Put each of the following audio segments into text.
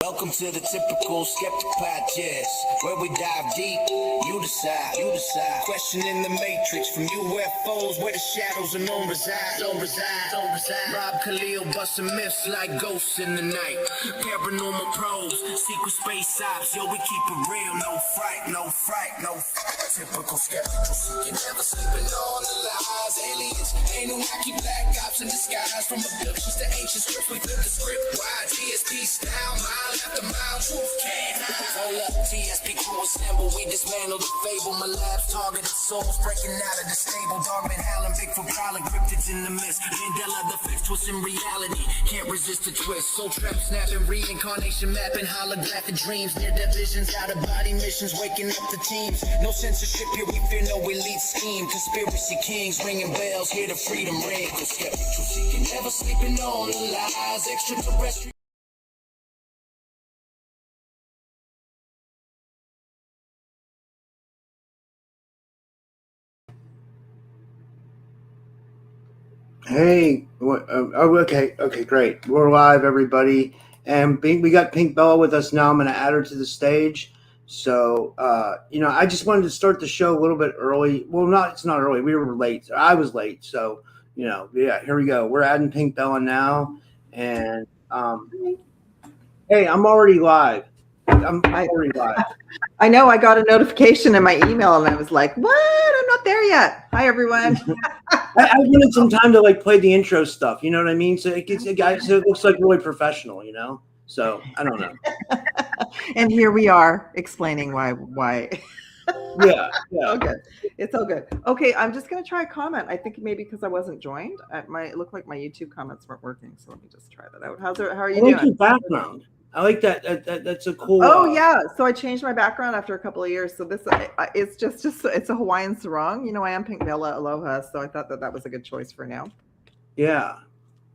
Welcome to the Typical Skeptic Podcast, where we dive deep, you decide. Questioning the matrix, from UFOs, where the shadows unknown reside. Rob Khalil busting myths like ghosts in the night. Paranormal pros, secret space ops, yo, we keep it real, no fright. Typical skeptical, seeking, never sleeping on the lies. Aliens, Anunnaki, black ops in disguise. From abductions to ancient scripts, we flip the script wide. TSP style, mile after mile, truth can't hide. Hold up, TSP crew assemble, we dismantle the fable. My lab's targeted souls breaking out of the stable. Dogman howling, Bigfoot prowling, cryptids in the mist. Mandela the fifth twist in reality, can't resist the twist. Soul trap snapping, reincarnation mapping, holographic dreams. Near-death visions, out-of-body missions, waking up the teams. No censorship here, we fear no elite scheme. Conspiracy kings ringing bells, hear the freedom ring. Skeptical seeking, never sleeping on the lies. Extraterrestrial. Hey, okay, great. We're live, everybody. And we got Pink Bella with us now. I'm going to add her to the stage. So, I just wanted to start the show a little bit early. Well, it's not early. We were late. I was late. So, here we go. We're adding Pink Bella now. And, hey, I'm already live. I know, I got a notification in my email and I was like, what? I'm not there yet. Hi, everyone. I wanted some time to play the intro stuff. You know what I mean? So it looks like really professional, So I don't know. And here we are explaining why. Yeah. Okay. It's all good. Okay. I'm just going to try a comment. I think maybe because I wasn't joined, it looked like my YouTube comments weren't working. So let me just try that out. How are you doing? Your background. I like that. That's a cool. Oh yeah. So I changed my background after a couple of years. So this it's just it's a Hawaiian sarong. I am Pink Bella Aloha. So I thought that was a good choice for now. Yeah.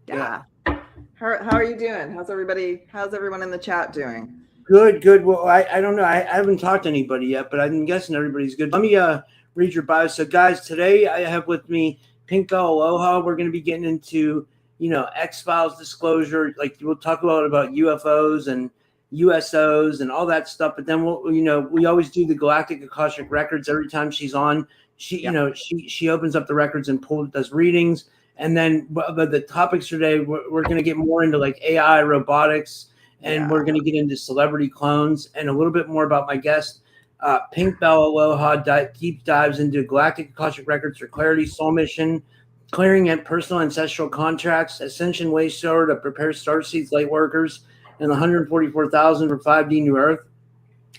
How are you doing? How's everyone in the chat doing? Good. Well, I don't know. I haven't talked to anybody yet, but I'm guessing everybody's good. Let me read your bio. So guys, today I have with me Pink Bella Aloha. We're going to be getting into XFILES disclosure. We'll talk a lot about UFOs and USOs and all that stuff. But then we always do the Galactic Akashic records every time she's on. She opens up the records and does readings. And then the topics today, we're going to get more into AI, robotics, and we're going to get into celebrity clones and a little bit more about my guest. Pink Bella Aloha deep dives into Galactic Akashic records for clarity, soul mission, clearing and personal ancestral contracts, ascension way sower to prepare starseeds, light workers, and the 144,000 for 5D New Earth,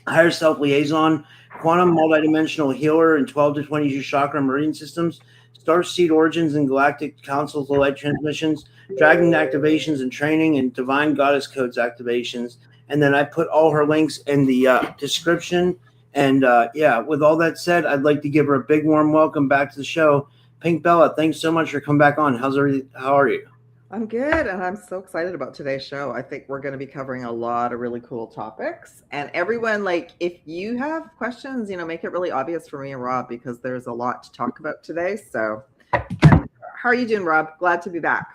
higher self liaison, quantum multidimensional healer, and 12 to 22 chakra marine systems, Starseed Origins and Galactic Councils light transmissions, dragon activations and training, and divine goddess codes activations. And then I put all her links in the description. And with all that said, I'd like to give her a big warm welcome back to the show. Pink Bella, thanks so much for coming back on. How are you? I'm good, and I'm so excited about today's show. I think we're going to be covering a lot of really cool topics. And everyone, if you have questions, make it really obvious for me and Rob, because there's a lot to talk about today. So how are you doing, Rob? Glad to be back.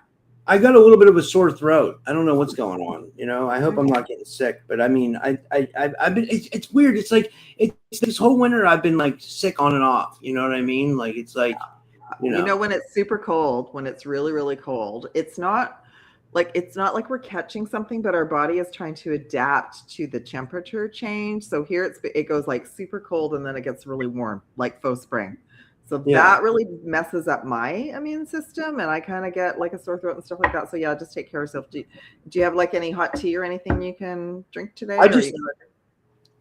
I got a little bit of a sore throat. I don't know what's going on. I hope I'm not getting sick, but I mean, I've been, it's weird. It's it's this whole winter I've been sick on and off. You know what I mean? When it's super cold, when it's really, really cold, it's not like we're catching something, but our body is trying to adapt to the temperature change. So here it goes super cold, and then it gets really warm, like faux spring. So that really messes up my immune system, and I kind of get a sore throat and stuff like that. So yeah, just take care of yourself. Do you have any hot tea or anything you can drink today?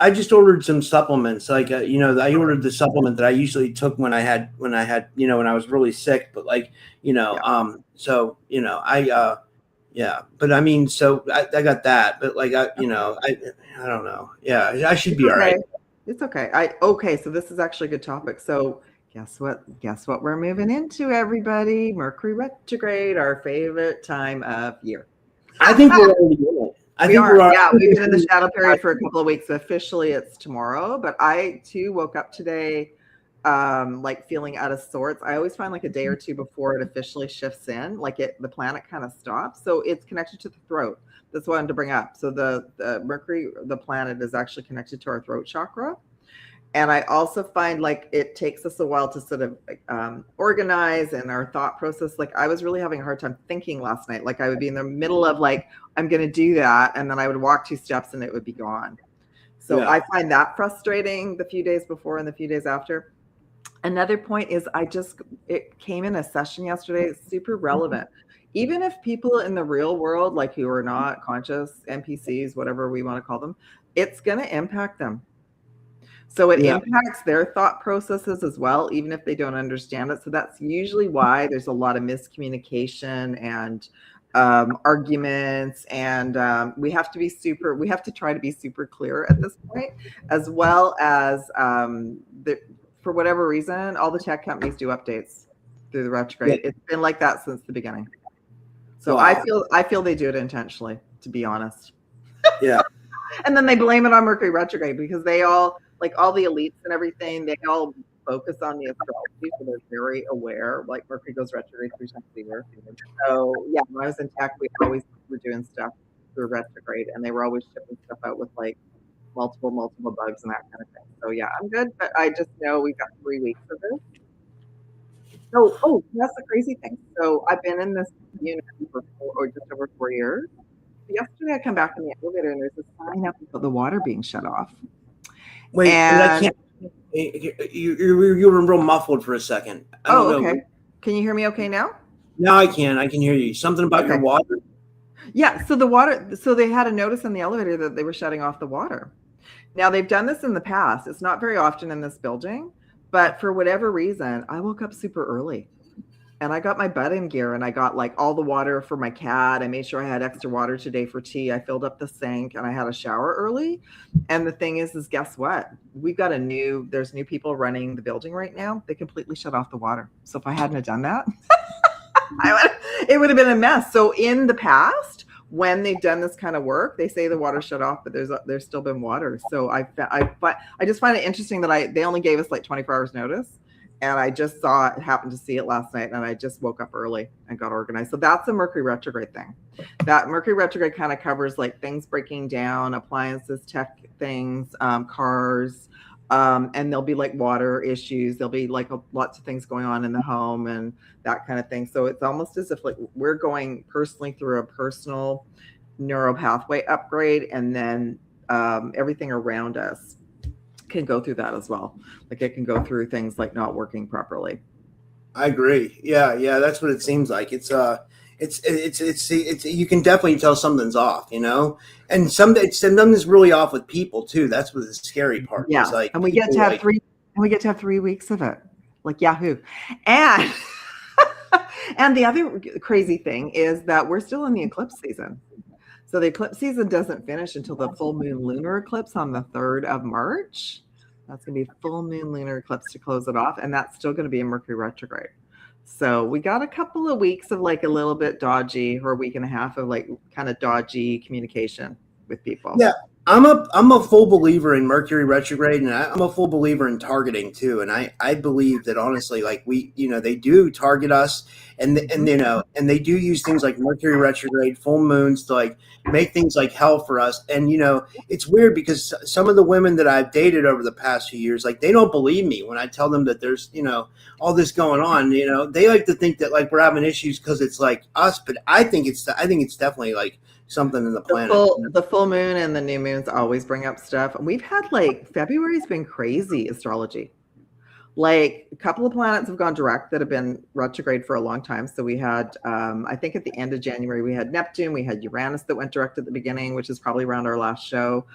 I just ordered some supplements. I ordered the supplement that I usually took when I was really sick. But but I mean, so I got that. But I don't know. Yeah, I should be all right. It's okay. So this is actually a good topic. So guess what we're moving into, everybody? Mercury retrograde, our favorite time of year. I think we're already in it. We've been in the shadow period for a couple of weeks. Officially, it's tomorrow, but I too woke up today like feeling out of sorts, I always find like a day or two before it officially shifts in, like the planet kind of stops. So it's connected to the throat. That's what I wanted to bring up. So the Mercury, the planet, is actually connected to our throat chakra. And I also find like it takes us a while to sort of organize in our thought process. Like I was really having a hard time thinking last night. Like I would be in the middle of like, I'm going to do that. And then I would walk 2 steps and it would be gone. So I find that frustrating the few days before and the few days after. Another point is it came in a session yesterday. It's super relevant. Even if people in the real world, like who are not conscious, NPCs, whatever we want to call them, it's going to impact them. So it impacts their thought processes as well, even if they don't understand it. So that's usually why there's a lot of miscommunication and arguments. And we have to try to be super clear at this point, as well as for whatever reason, all the tech companies do updates through the retrograde. It's been like that since the beginning. So I feel they do it intentionally, to be honest. Yeah. And then they blame it on Mercury retrograde because they all, like all the elites and everything, they all focus on the astrology, so they're very aware. Like Mercury goes retrograde 3 times a year. So yeah, when I was in tech, we always were doing stuff through retrograde, and they were always shipping stuff out with like multiple bugs and that kind of thing. So yeah, I'm good, but I just know we've got 3 weeks of this. Oh, that's the crazy thing. So I've been in this unit for just over 4 years. Yesterday, I come back in the elevator and there's a sign up about the water being shut off. Wait, I can't. You were real muffled for a second. Okay. Can you hear me okay now? Now I can. I can hear you. Something about your water? Yeah. So the water. So they had a notice in the elevator that they were shutting off the water. Now they've done this in the past. It's not very often in this building, but for whatever reason, I woke up super early. And I got my butt in gear and I got like all the water for my cat. I made sure I had extra water today for tea. I filled up the sink and I had a shower early. And the thing is guess what? We've got there's new people running the building right now. They completely shut off the water. So if I hadn't have done that, it would have been a mess. So in the past, when they've done this kind of work, they say the water shut off, but there's still been water. So I just find it interesting that they only gave us like 24 hours notice. And I just happened to see it last night, and I just woke up early and got organized. So that's a Mercury retrograde thing. That Mercury retrograde kind of covers like things breaking down, appliances, tech things, cars, and there'll be like water issues. There'll be like lots of things going on in the home and that kind of thing. So it's almost as if like we're going personally through a personal neural pathway upgrade, and then everything around us can go through that as well. Like it can go through things like not working properly. I agree. Yeah, that's what it seems like. It's you can definitely tell something's off, and something's really off with people too. That's what the scary part is. Like, and we get to have 3 weeks of it, like Yahoo. And and the other crazy thing is that we're still in the eclipse season. So the eclipse season doesn't finish until the full moon lunar eclipse on the 3rd of March. That's going to be full moon lunar eclipse to close it off. And that's still going to be a Mercury retrograde. So we got a couple of weeks of like a little bit dodgy, or a week and a half of like kind of dodgy communication with people. Yeah. I'm a full believer in Mercury retrograde, and I'm a full believer in targeting too. And I believe that honestly, like they do target us, and they do use things like Mercury retrograde, full moons to like make things like hell for us. And it's weird because some of the women that I've dated over the past few years, like they don't believe me when I tell them that there's all this going on. They like to think that like we're having issues because it's like us, but I think it's definitely like something in the planet. The full moon and the new moons always bring up stuff. We've had like February's been crazy astrology. Like a couple of planets have gone direct that have been retrograde for a long time. So we had, I think at the end of January, we had Neptune, we had Uranus that went direct at the beginning, which is probably around our last show.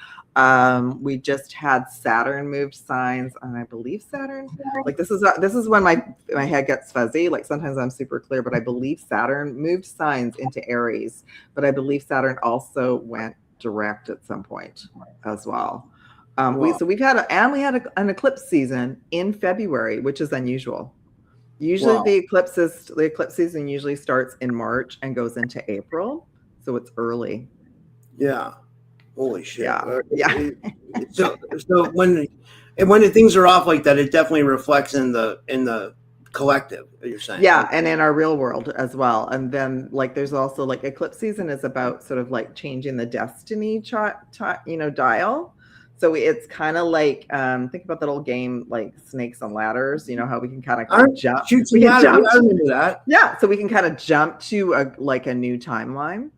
We just had Saturn moved signs, and I believe Saturn, like this is when my head gets fuzzy. Like sometimes I'm super clear, but I believe Saturn moved signs into Aries, but I believe Saturn also went direct at some point as well. We've had an eclipse season in February, which is unusual. Usually the eclipse season usually starts in March and goes into April, so it's early. Yeah. Holy shit. Yeah. So when And when the things are off like that, it definitely reflects in the collective, you're saying. Yeah, and in our real world as well. And then like there's also like eclipse season is about sort of like changing the destiny dial. So it's kind of like think about that old game like Snakes on Ladders, how we can kind of jump. We can jump. I remember that. Yeah, so we can kind of jump to a new timeline.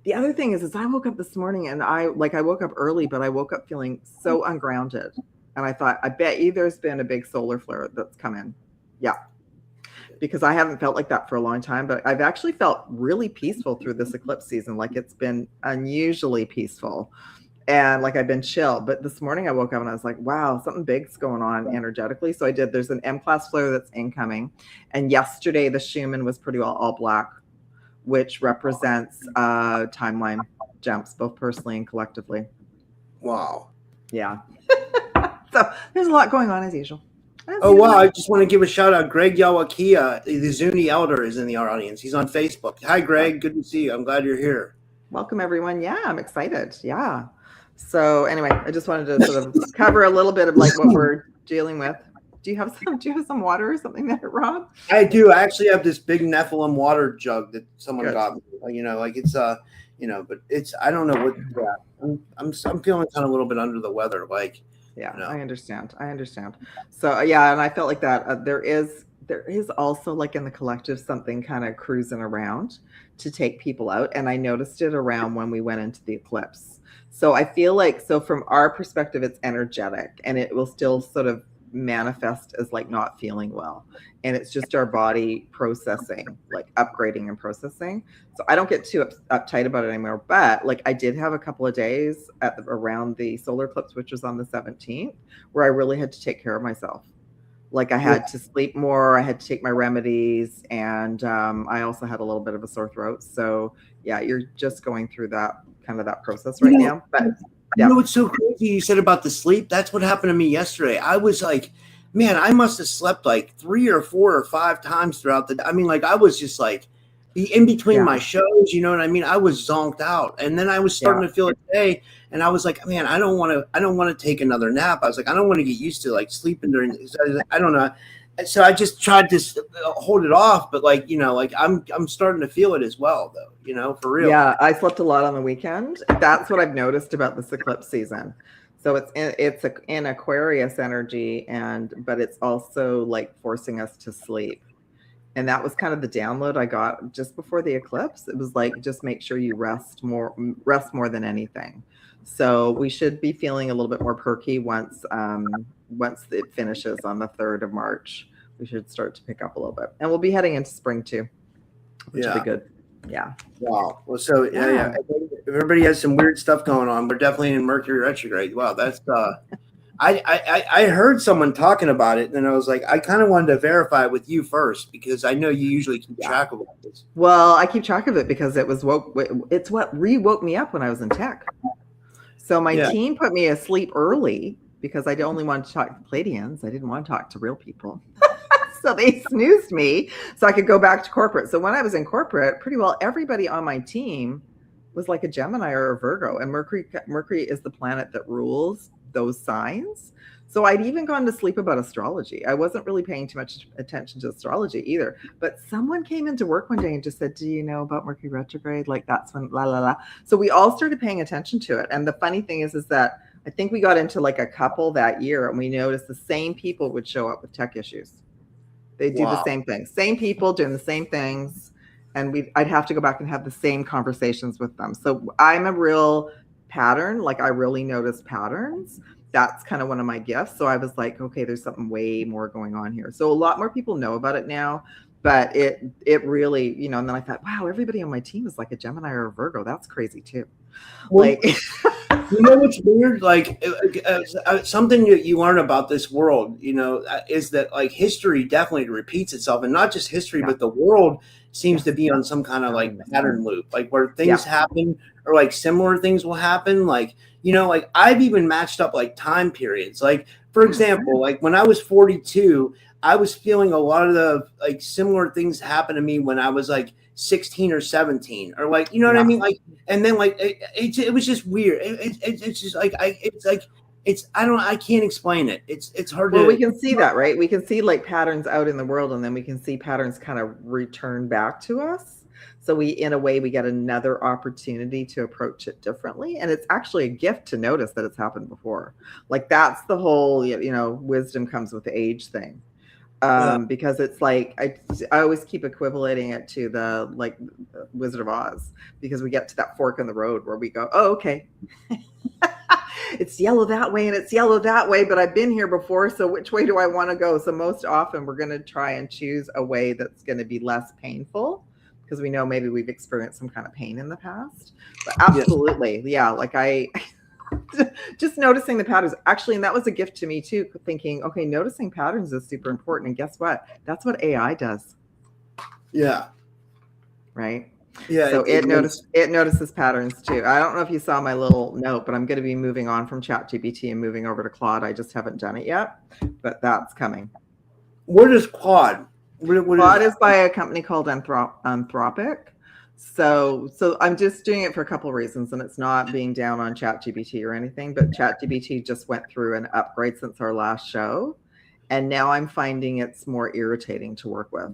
The other thing is I woke up this morning and I woke up early, but I woke up feeling so ungrounded. And I thought, I bet you there's been a big solar flare that's come in. Yeah. Because I haven't felt like that for a long time, but I've actually felt really peaceful through this eclipse season. Like it's been unusually peaceful and like I've been chill. But this morning I woke up and I was like, wow, something big's going on energetically. So there's an M-class flare that's incoming. And yesterday the Schumann was pretty well all black, which represents timeline jumps, both personally and collectively. Wow. Yeah. So there's a lot going on as usual. Oh, wow. I just want to give a shout out. Greg Yawakia, the Zuni Elder, is in the audience. He's on Facebook. Hi, Greg. Good to see you. I'm glad you're here. Welcome, everyone. Yeah, I'm excited. Yeah. So anyway, I just wanted to sort of cover a little bit of like what we're dealing with. Do you have some water or something there, Rob? I do. I actually have this big Nephilim water jug that someone got me. Like it's but it's I don't know what. Yeah, I'm feeling kind of a little bit under the weather. Like. Yeah, I understand. So yeah, and I felt like that there is also like in the collective something kind of cruising around to take people out, and I noticed it around when we went into the eclipse. So I feel like from our perspective, it's energetic, and it will still sort of manifest as like not feeling well, and it's just our body processing, like upgrading and processing. So I don't get too uptight about it anymore, but like I did have a couple of days around the solar eclipse, which was on the 17th, where I really had to take care of myself. Like I had to sleep more, I had to take my remedies, and I also had a little bit of a sore throat. So yeah, you're just going through that process right now. But you know what's so crazy you said about the sleep? That's what happened to me yesterday. I was like, man, I must have slept like 3 or 4 or 5 times throughout the day. I mean, like I was just like in between my shows, you know what I mean? I was zonked out. And then I was starting to feel it today. And I was like, man, I don't want to take another nap. I was like, I don't want to get used to like sleeping during I don't know. So I just tried to hold it off, but like, like I'm starting to feel it as well though, for real. Yeah. I slept a lot on the weekend. That's what I've noticed about this eclipse season. So it's in Aquarius energy but it's also like forcing us to sleep. And that was kind of the download I got just before the eclipse. It was like, just make sure you rest more than anything. So we should be feeling a little bit more perky once it finishes on the 3rd of March. We should start to pick up a little bit. And we'll be heading into spring too, which will be good. Yeah. Wow. Well, so yeah. Everybody has some weird stuff going on. We're definitely in Mercury retrograde. Wow. That's I heard someone talking about it, and I was like, I kind of wanted to verify it with you first because I know you usually keep track of all this. Well, I keep track of it because it's what woke me up when I was in tech. So my team put me asleep early because I only wanted to talk to Pleiadians. I didn't want to talk to real people. So they snoozed me so I could go back to corporate. So when I was in corporate, pretty well everybody on my team was like a Gemini or a Virgo. And Mercury is the planet that rules those signs. So I'd even gone to sleep about astrology. I wasn't really paying too much attention to astrology either. But someone came into work one day and just said, do you know about Mercury retrograde? Like that's when la la la. So we all started paying attention to it. And the funny thing is that I think we got into like a couple that year and we noticed the same people would show up with tech issues. They do the same thing. Same people doing the same things. And I'd have to go back and have the same conversations with them. So I'm a real pattern. Like I really notice patterns. That's kind of one of my gifts. So I was like, okay, there's something way more going on here. So a lot more people know about it now, but it really, and then I thought, wow, everybody on my team is like a Gemini or a Virgo. That's crazy too. Well, you know what's weird? Like something that you learn about this world, is that like history definitely repeats itself, and not just history, but the world seems to be on some kind of like pattern loop, like where things happen or like similar things will happen. Like, like I've even matched up like time periods. Like, for example, like when I was 42, I was feeling a lot of the like similar things happen to me when I was like 16 or 17 or like, what I mean? Like, and then like, it was just weird. It's just like, it's like, I can't explain it. It's hard Well, to. we can see that, right? We can see like patterns out in the world, and then we can see patterns kind of return back to us. So we, in a way, we get another opportunity to approach it differently. And it's actually a gift to notice that it's happened before. Like that's the whole, wisdom comes with age thing. Because it's like I always keep equivalating it to the like Wizard of Oz, because we get to that fork in the road where we go, oh, okay. It's yellow that way and it's yellow that way, but I've been here before, so which way do I want to go? So most often we're going to try and choose a way that's going to be less painful, because we know maybe we've experienced some kind of pain in the past. But absolutely, yeah, like I just noticing the patterns actually, and that was a gift to me too, thinking, okay, noticing patterns is super important. And guess what? That's what AI does. Yeah. Right. Yeah. So it notices patterns too. I don't know if you saw my little note, but I'm going to be moving on from ChatGPT and moving over to Claude. I just haven't done it yet, but that's coming. What is Claude? Claude is by a company called Anthropic. So I'm just doing it for a couple of reasons, and it's not being down on ChatGPT or anything, but ChatGPT just went through an upgrade since our last show, and now I'm finding it's more irritating to work with.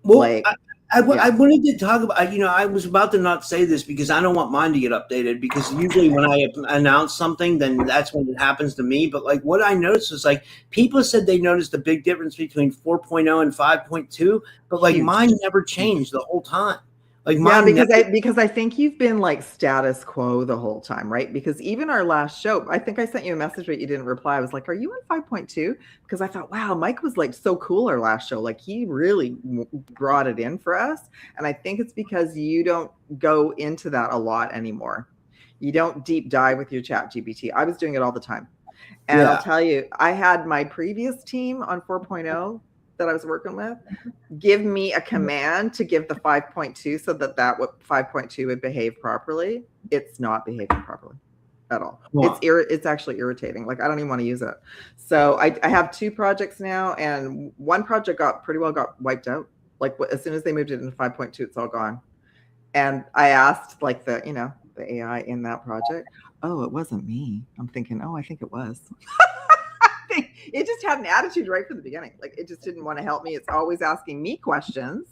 Well, like, I wanted to talk about, I was about to not say this because I don't want mine to get updated, because usually when I announce something, then that's when it happens to me. But like what I noticed was like people said they noticed a big difference between 4.0 and 5.2, but like mine never changed the whole time. Like because I think you've been like status quo the whole time, right? Because even our last show, I think I sent you a message, but you didn't reply. I was like, "Are you on 5.2?" Because I thought, wow, Mike was like so cool our last show. Like he really brought it in for us, and I think it's because you don't go into that a lot anymore. You don't deep dive with your ChatGPT. I was doing it all the time, and I'll tell you, I had my previous team on 4.0 that I was working with give me a command to give the 5.2 so that 5.2 would behave properly. It's not behaving properly at all. Wow. It's actually irritating. Like I don't even want to use it. So I have 2 projects now, and one project got wiped out. Like as soon as they moved it into 5.2, it's all gone. And I asked like the AI in that project, oh, it wasn't me. I'm thinking, oh, I think it was. It just had an attitude right from the beginning. Like it just didn't want to help me. It's always asking me questions.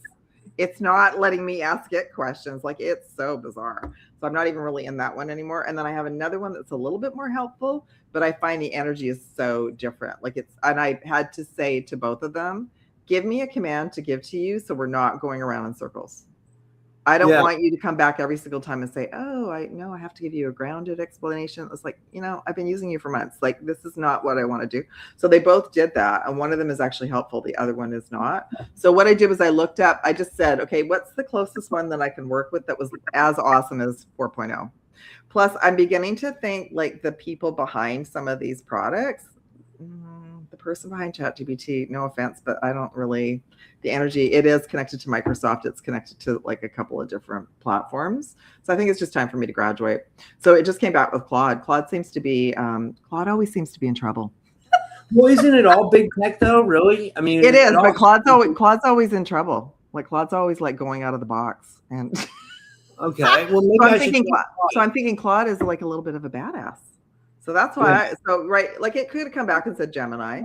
It's not letting me ask it questions. Like it's so bizarre. So I'm not even really in that one anymore. And then I have another one that's a little bit more helpful, but I find the energy is so different. Like and I had to say to both of them, give me a command to give to you so we're not going around in circles. I don't want you to come back every single time and say, oh, I have to give you a grounded explanation. It's like, I've been using you for months. Like, this is not what I want to do. So they both did that. And one of them is actually helpful. The other one is not. So what I did was I just said, okay, what's the closest one that I can work with that was as awesome as 4.0? Plus, I'm beginning to think like the people behind some of these products, the person behind ChatGPT, no offense, but I don't really, the energy, it is connected to Microsoft. It's connected to like a couple of different platforms. So I think it's just time for me to graduate. So it just came back with Claude. Claude always seems to be in trouble. Well, isn't it all big tech though? Really? I mean, it is, but Claude's always in trouble. Like Claude's always like going out of the box. And okay. Well, maybe I'm thinking Claude is like a little bit of a badass. So that's why, like it could have come back and said Gemini.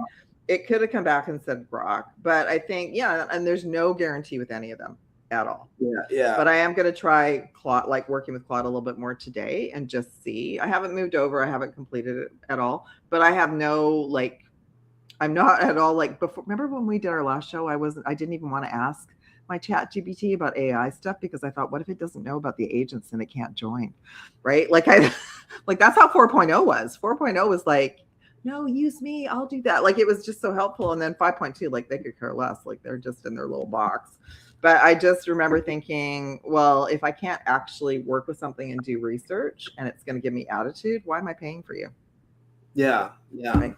It could have come back and said Grok. But I think, and there's no guarantee with any of them at all. Yeah. But I am going to try Claude, like working with Claude a little bit more today and just see. I haven't moved over. I haven't completed it at all. But I have I'm not at all like before. Remember when we did our last show, I didn't even want to ask my ChatGPT about AI stuff because I thought, what if it doesn't know about the agents and it can't join, right? Like that's how 4.0 was. 4.0 was like, no, use me, I'll do that. Like it was just so helpful. And then 5.2, like they could care less. Like they're just in their little box. But I just remember thinking, well, if I can't actually work with something and do research and it's going to give me attitude, why am I paying for you? Yeah. Right?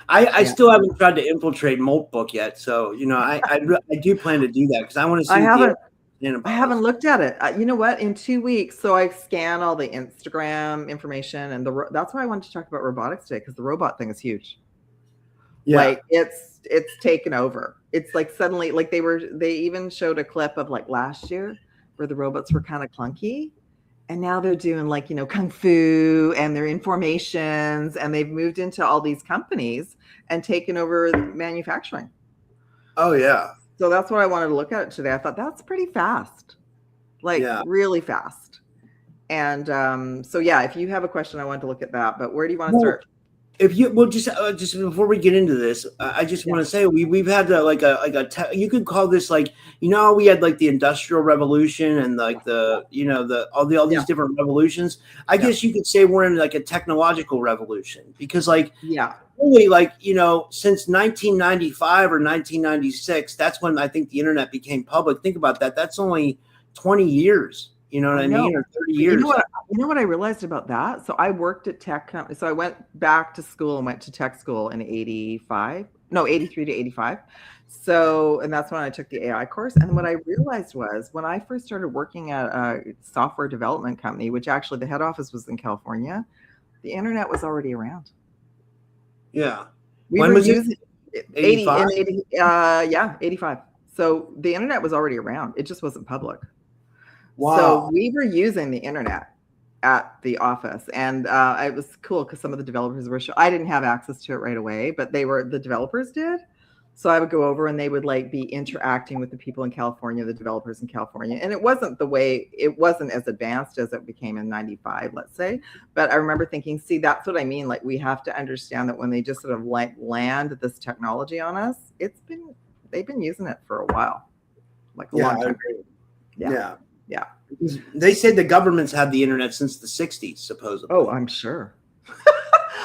I still haven't tried to infiltrate Multbook yet, so I do plan to do that because I want to see. I haven't looked at it. You know what? In 2 weeks, so I scan all the Instagram information, and that's why I wanted to talk about robotics today because the robot thing is huge. Yeah, like it's taken over. It's like suddenly, like they even showed a clip of like last year where the robots were kind of clunky. And now they're doing like, kung fu and their informations, and they've moved into all these companies and taken over manufacturing. Oh yeah. So that's what I wanted to look at today. I thought that's pretty fast, like really fast. And so yeah, if you have a question, I wanted to look at that. But where do you want to start? If you just before we get into this, I just want to say we've had you could call this like, we had like the Industrial Revolution and like all these different revolutions. I guess you could say we're in like a technological revolution, because like only like since 1995 or 1996, that's when I think the internet became public. Think about that. That's only 20 years. You know what I mean? Or 30 years. You know what I realized about that? So I worked at tech company. So I went back to school and went to tech school in 83 to 85. So, and that's when I took the AI course. And what I realized was when I first started working at a software development company, which actually the head office was in California, the internet was already around. Yeah. When was using it? 85? 85. So the internet was already around. It just wasn't public. Wow. So we were using the internet at the office, and it was cool because some of the developers were I didn't have access to it right away, but the developers did. So I would go over and they would like be interacting with the people in California, the developers in California. And it wasn't as advanced as it became in 95, let's say. But I remember thinking, see, that's what I mean. Like, we have to understand that when they just sort of like land this technology on us, they've been using it for a while, like a long time. Yeah. They say the government's had the internet since the 60s, supposedly. Oh, I'm sure.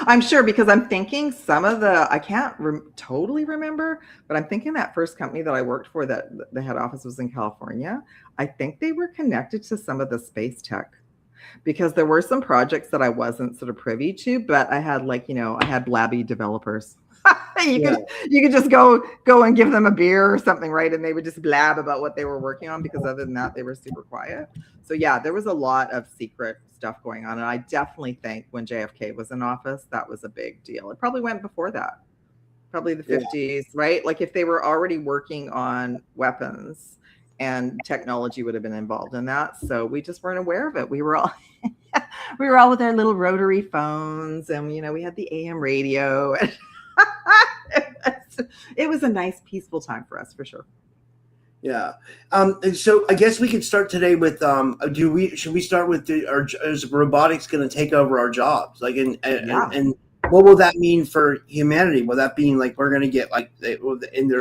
I'm sure, because I'm thinking some of I can't totally remember, but I'm thinking that first company that I worked for, that the head office was in California, I think they were connected to some of the space tech, because there were some projects that I wasn't sort of privy to, but I had I had blabby developers. You could just go and give them a beer or something, right? And they would just blab about what they were working on, because other than that, they were super quiet. So yeah, there was a lot of secret stuff going on. And I definitely think when JFK was in office, that was a big deal. It probably went before that, probably the 50s, right? Like if they were already working on weapons, and technology would have been involved in that. So we just weren't aware of it. We were all with our little rotary phones, and we had the AM radio. It was a nice, peaceful time for us, for sure. Yeah. So I guess we could start today with should we start with is robotics going to take over our jobs? Like, and what will that mean for humanity? Will that mean like we're going to get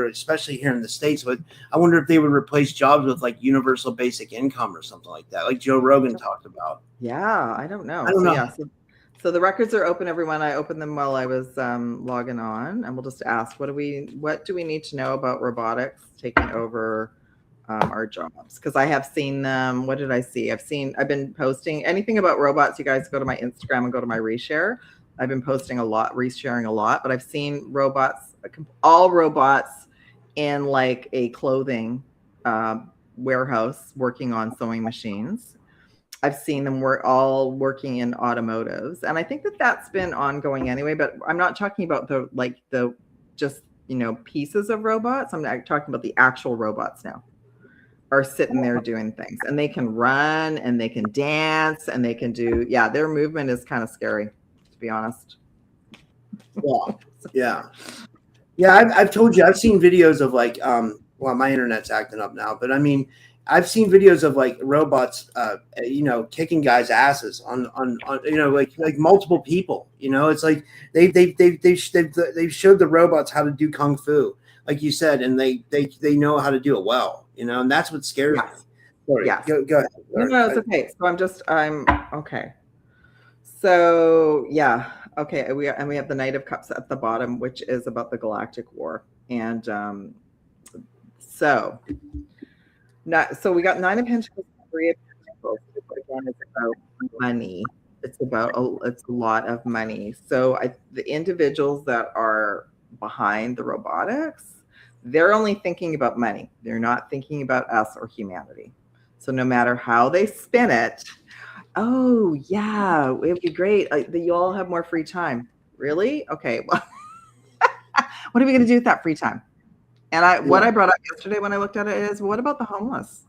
especially here in the States? But I wonder if they would replace jobs with like universal basic income or something like that, like Joe Rogan talked about. Yeah, I don't know. Yeah, so the records are open, everyone. I opened them while I was logging on, and we'll just ask, what do we need to know about robotics taking over our jobs? Because I have seen them. What did I see? I've been posting anything about robots. You guys go to my Instagram and go to my reshare. I've been posting a lot, resharing a lot, but I've seen all robots in like a clothing warehouse working on sewing machines. I've seen them all working in automotives, and I think that's been ongoing anyway. But I'm not talking about the pieces of robots. I'm not talking about the actual robots now are sitting there doing things, and they can run and they can dance and they can do. Yeah, their movement is kind of scary, to be honest. Yeah. I've told you, I've seen videos of like my internet's acting up now, but I mean, I've seen videos of like robots, kicking guys' asses on like multiple people. It's like they've showed the robots how to do kung fu, like you said, and they know how to do it well. And that's what scares me. Sorry, go ahead. No, it's okay. So I'm okay. So yeah, okay. We have the Knight of Cups at the bottom, which is about the Galactic War, and so we got Nine of Pentacles, Three of Pentacles. Again, it's about money. It's a lot of money. So the individuals that are behind the robotics, they're only thinking about money. They're not thinking about us or humanity. So no matter how they spin it, oh yeah, it would be great. You all have more free time. Really? Okay. Well, what are we going to do with that free time? And what I brought up yesterday when I looked at it is, what about the homeless?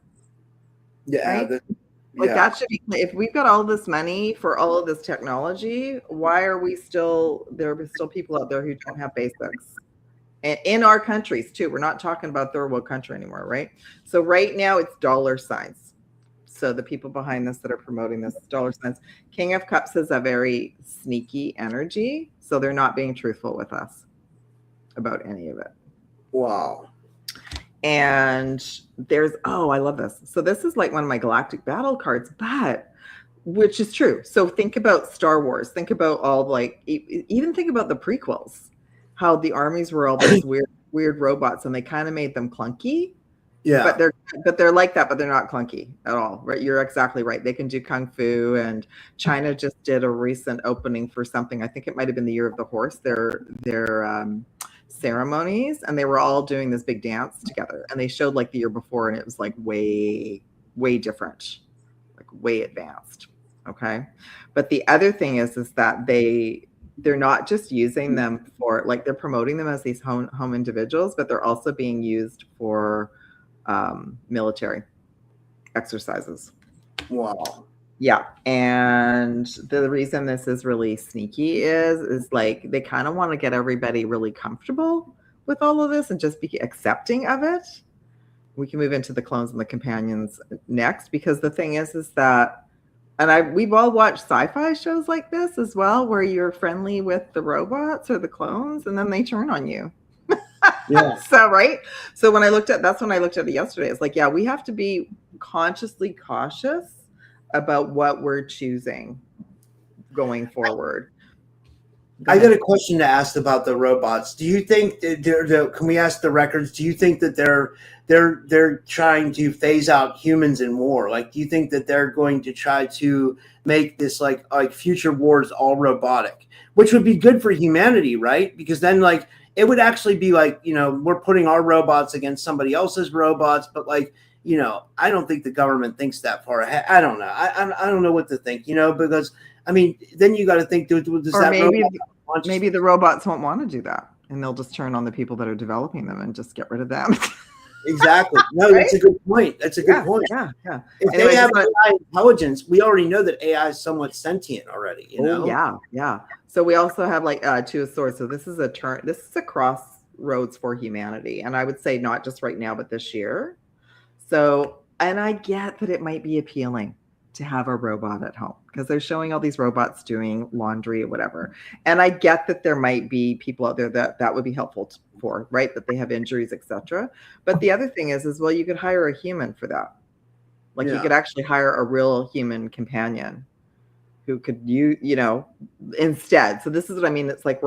Yeah. Right? Like that should be, if we've got all this money for all of this technology, why are we still, there are still people out there who don't have basics? And in our countries too. We're not talking about third world country anymore, right? So right now it's dollar signs. So the people behind this that are promoting this, dollar signs. King of Cups is a very sneaky energy. So they're not being truthful with us about any of it. Wow. And there's, oh, I love this. So this is like one of my galactic battle cards, but which is true. So think about Star Wars. Think about all, like, even think about the prequels, how the armies were all these weird robots, and they kind of made them clunky. Yeah. But they're like that, but they're not clunky at all. Right? You're exactly right. They can do kung fu, and China just did a recent opening for something. I think it might have been the Year of the Horse. Their ceremonies, and they were all doing this big dance together, and they showed like the year before, and it was like way different, like way advanced. Okay, but the other thing is that they're not just using them for, like, they're promoting them as these home individuals, but they're also being used for military exercises. Wow. Yeah. And the reason this is really sneaky is like they kind of want to get everybody really comfortable with all of this and just be accepting of it. We can move into the clones and the companions next, because the thing is that, and we've all watched sci-fi shows like this as well, where you're friendly with the robots or the clones, and then they turn on you. Yeah. So, right. So that's when I looked at it yesterday. It's like, yeah, we have to be consciously cautious about what we're choosing going forward. I got a question to ask about the robots. Do you think can we ask the records? Do you think that they're trying to phase out humans in war? Like, do you think that they're going to try to make this like future wars all robotic, which would be good for humanity, right? Because then, like, it would actually be like, you know, we're putting our robots against somebody else's robots, but like, you know, I don't think the government thinks that far ahead. I don't know. I don't know what to think, you know, because I mean, then you got to think, does that maybe the robots won't want to do that, and they'll just turn on the people that are developing them and just get rid of them. Exactly. No, right? That's a good point. That's a good point. Yeah. If they have AI intelligence, we already know that AI is somewhat sentient already. You know? Yeah. So we also have like Two of Swords. So this is a crossroads for humanity, and I would say not just right now, but this year. So, and I get that it might be appealing to have a robot at home because they're showing all these robots doing laundry or whatever. And I get that there might be people out there that would be helpful for, right? That they have injuries, etc. But the other thing is, well, you could hire a human for that. Like you could actually hire a real human companion who could, you know, instead. So this is what I mean. It's like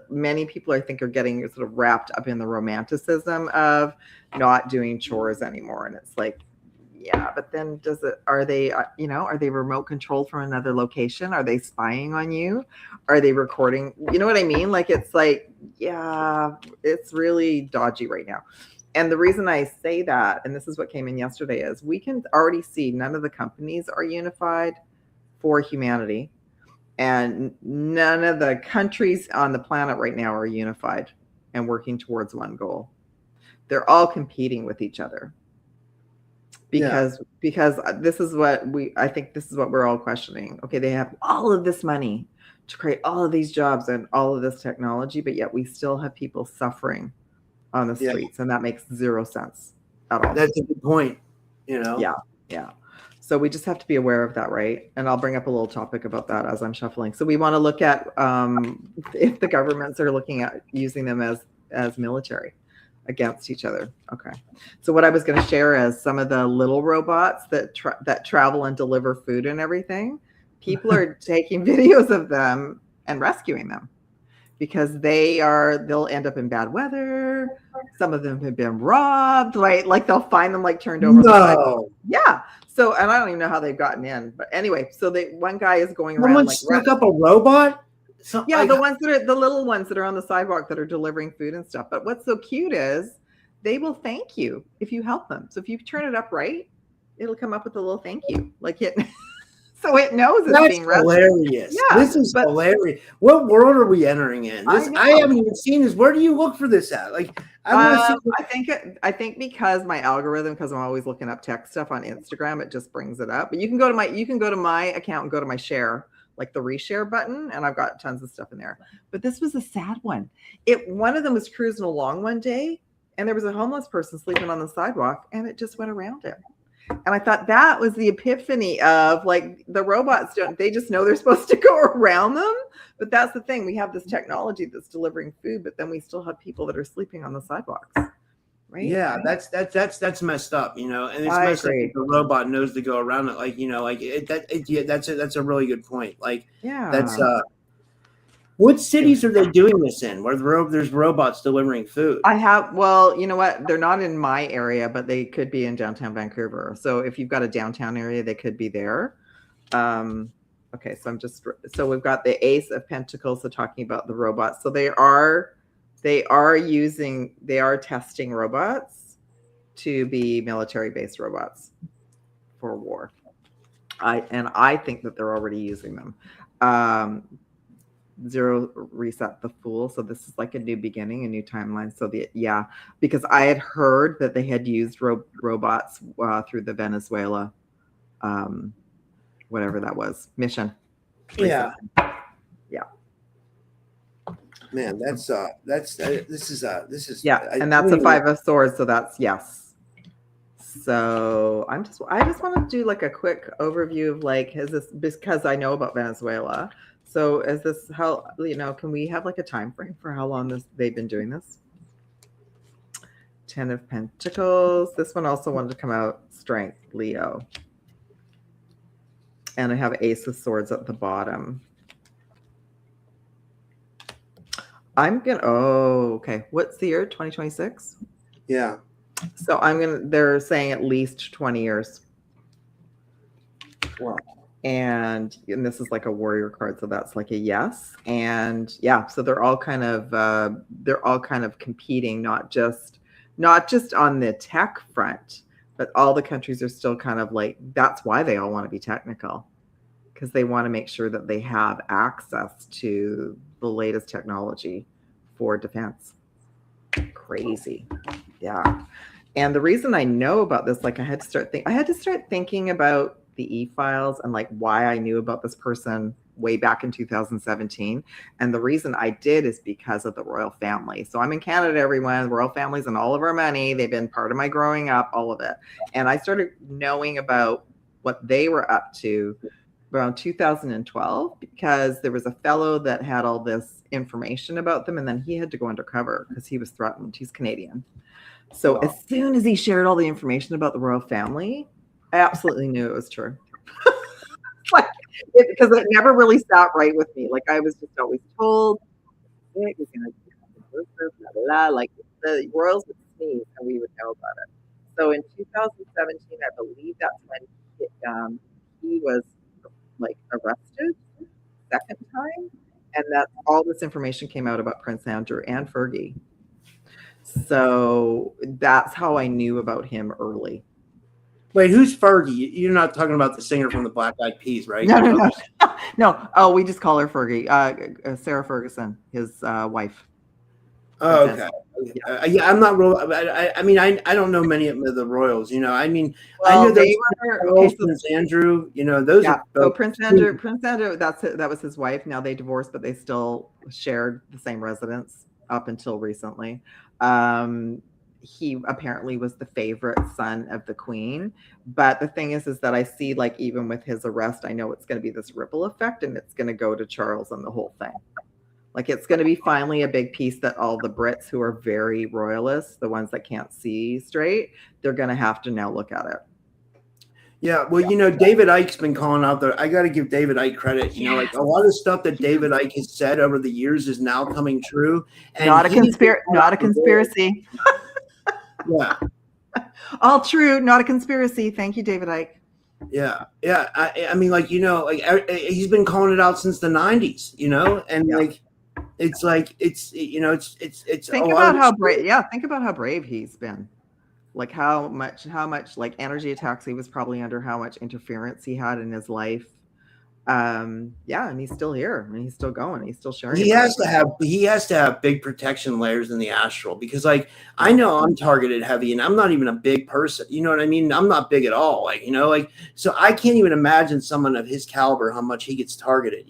many people, I think, are getting sort of wrapped up in the romanticism of not doing chores anymore. And it's like, yeah, but then are they remote controlled from another location? Are they spying on you? Are they recording? You know what I mean? Like, it's like, yeah, it's really dodgy right now. And the reason I say that, and this is what came in yesterday, is we can already see none of the companies are unified for humanity, and none of the countries on the planet right now are unified and working towards one goal. They're all competing with each other because this is what I think this is what we're all questioning. Okay, they have all of this money to create all of these jobs and all of this technology, but yet we still have people suffering on the streets, and that makes zero sense at all. That's a good point. You know? Yeah. So we just have to be aware of that, right? And I'll bring up a little topic about that as I'm shuffling. So we want to look at if the governments are looking at using them as military against each other. Okay. So what I was going to share is some of the little robots that travel and deliver food and everything. People are taking videos of them and rescuing them because they'll end up in bad weather. Some of them have been robbed, right? Like they'll find them like turned over. No. Yeah. So, and I don't even know how they've gotten in, but anyway, so one guy is going around. Someone stuck up a robot? The little ones that are on the sidewalk that are delivering food and stuff. But what's so cute is they will thank you if you help them. So if you turn it up right, it'll come up with a little thank you. Like it. So it knows it's being hilarious. Yeah, this is hilarious. What world are we entering in? I haven't even seen this. Where do you look for this at? Like, I want to see. I think because my algorithm, because I'm always looking up tech stuff on Instagram, it just brings it up. But you can go to my account and go to my share, like the reshare button, and I've got tons of stuff in there. But this was a sad one. One of them was cruising along one day, and there was a homeless person sleeping on the sidewalk, and it just went around it. And I thought that was the epiphany of like the robots they just know they're supposed to go around them. But that's the thing. We have this technology that's delivering food, but then we still have people that are sleeping on the sidewalks. Right? Yeah, that's messed up, you know, and it's messed up that the robot knows to go around it. Like, you know, like that's a really good point. Like, that's what cities are they doing this in? Where there's robots delivering food? Well, you know what? They're not in my area, but they could be in downtown Vancouver. So if you've got a downtown area, they could be there. Okay, so we've got the Ace of Pentacles, so talking about the robots. So they are testing robots to be military-based robots for war. I think that they're already using them. Zero reset the fool. So this is like a new beginning, a new timeline. So because I had heard that they had used robots through the Venezuela, whatever that was, mission. Yeah. Yeah. Man, this is and that's a Five of Swords. So that's yes. So I just want to do like a quick overview of like, because I know about Venezuela. So can we have like a time frame for how long they've been doing this? 10 of Pentacles. This one also wanted to come out Strength, Leo. And I have Ace of Swords at the bottom. Okay. What's the year? 2026? Yeah. So they're saying at least 20 years. Wow. And this is like a warrior card, so that's like a yes. And yeah, so they're all kind of competing, not just on the tech front, but all the countries are still kind of like, that's why they all want to be technical, because they want to make sure that they have access to the latest technology for defense. Crazy. Yeah. And the reason I know about this, like I had to start thinking about the e-files and like why I knew about this person way back in 2017. And the reason I did is because of the royal family. So I'm in Canada, everyone. Royal families and all of our money. They've been part of my growing up, all of it. And I started knowing about what they were up to around 2012 because there was a fellow that had all this information about them, and then he had to go undercover because he was threatened. He's Canadian. So as soon as he shared all the information about the royal family, I absolutely knew it was true. Because it never really sat right with me. Like I was just always told, like the royals would sneeze and we would know about it. So in 2017, I believe that's when he was like arrested second time, and that all this information came out about Prince Andrew and Fergie. So that's how I knew about him early. Wait, who's Fergie? You're not talking about the singer from the Black Eyed Peas, right? No. No. Oh, we just call her Fergie. Sarah Ferguson, his wife. Oh, okay. Yeah, I'm not real. I mean, I don't know many of the royals. You know, I mean, I know they were Prince Andrew. You know, those. Yeah. So Prince Andrew. That was his wife. Now they divorced, but they still shared the same residence up until recently. He apparently was the favorite son of the queen. But the thing is that I see, like, even with his arrest, I know it's going to be this ripple effect, and it's going to go to Charles and the whole thing. Like, it's going to be finally a big piece that all the Brits who are very royalists, the ones that can't see straight, they're going to have to now look at it. Yeah, well, you know, David Icke's been calling out there. I got to give David Icke credit. You know, like a lot of stuff that David Icke has said over the years is now coming true. And not a conspiracy. Yeah. All true, not a conspiracy. Thank you, David Icke. Yeah. I mean, like, you know, like he's been calling it out since the 90s, you know, and like, it's you know, it's think about how brave. Yeah. Think about how brave he's been. Like how much like energy attacks he was probably under, how much interference he had in his life. Yeah, and he's still here, and he's still going, he's still sharing. He has to have big protection layers in the astral, because like I know I'm targeted heavy and I'm not even a big person. You know what I mean? I'm not big at all. Like, like, so I can't even imagine someone of his caliber, how much he gets targeted.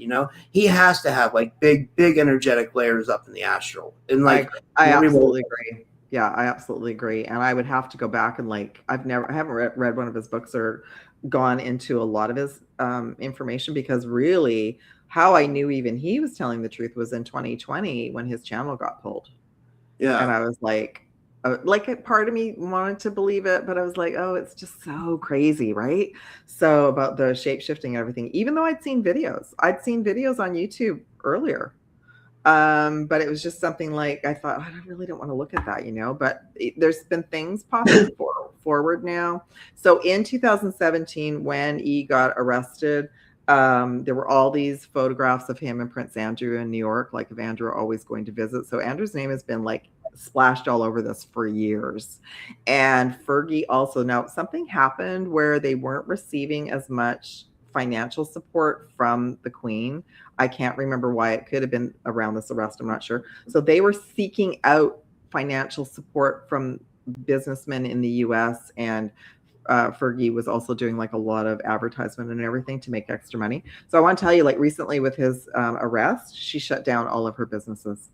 He has to have like big energetic layers up in the astral. And like, I absolutely agree. Yeah, I absolutely agree. And I would have to go back and I haven't read one of his books or gone into a lot of his information, because really how I knew even he was telling the truth was in 2020 when his channel got pulled. Yeah. And I was like a part of me wanted to believe it, but I was like, oh, it's just so crazy, right? So about the shape shifting and everything, even though I'd seen videos on YouTube earlier. But it was just something like, I thought, I really don't want to look at that, but there's been things popping forward now. So in 2017, when he got arrested, there were all these photographs of him and Prince Andrew in New York, like of Andrew always going to visit. So Andrew's name has been like splashed all over this for years. And Fergie also, now something happened where they weren't receiving as much financial support from the Queen. I can't remember why. It could have been around this arrest, I'm not sure. So they were seeking out financial support from businessmen in the US, and Fergie was also doing like a lot of advertisement and everything to make extra money. So I want to tell you, like recently with his arrest, she shut down all of her businesses.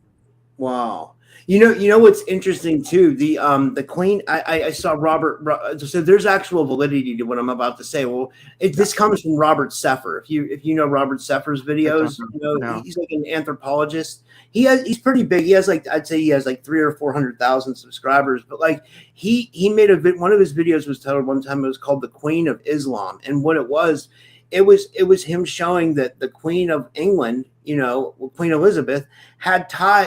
Wow. You know what's interesting too? The Queen. I saw Robert. So there's actual validity to what I'm about to say. Well, this comes from Robert Seffer. If you know Robert Seffer's videos, No. He's like an anthropologist. He's pretty big. He has I'd say he has like 300,000 or 400,000 subscribers. But like he made one of his videos was titled one time. It was called "The Queen of Islam," and what it was him showing that the Queen of England, Queen Elizabeth,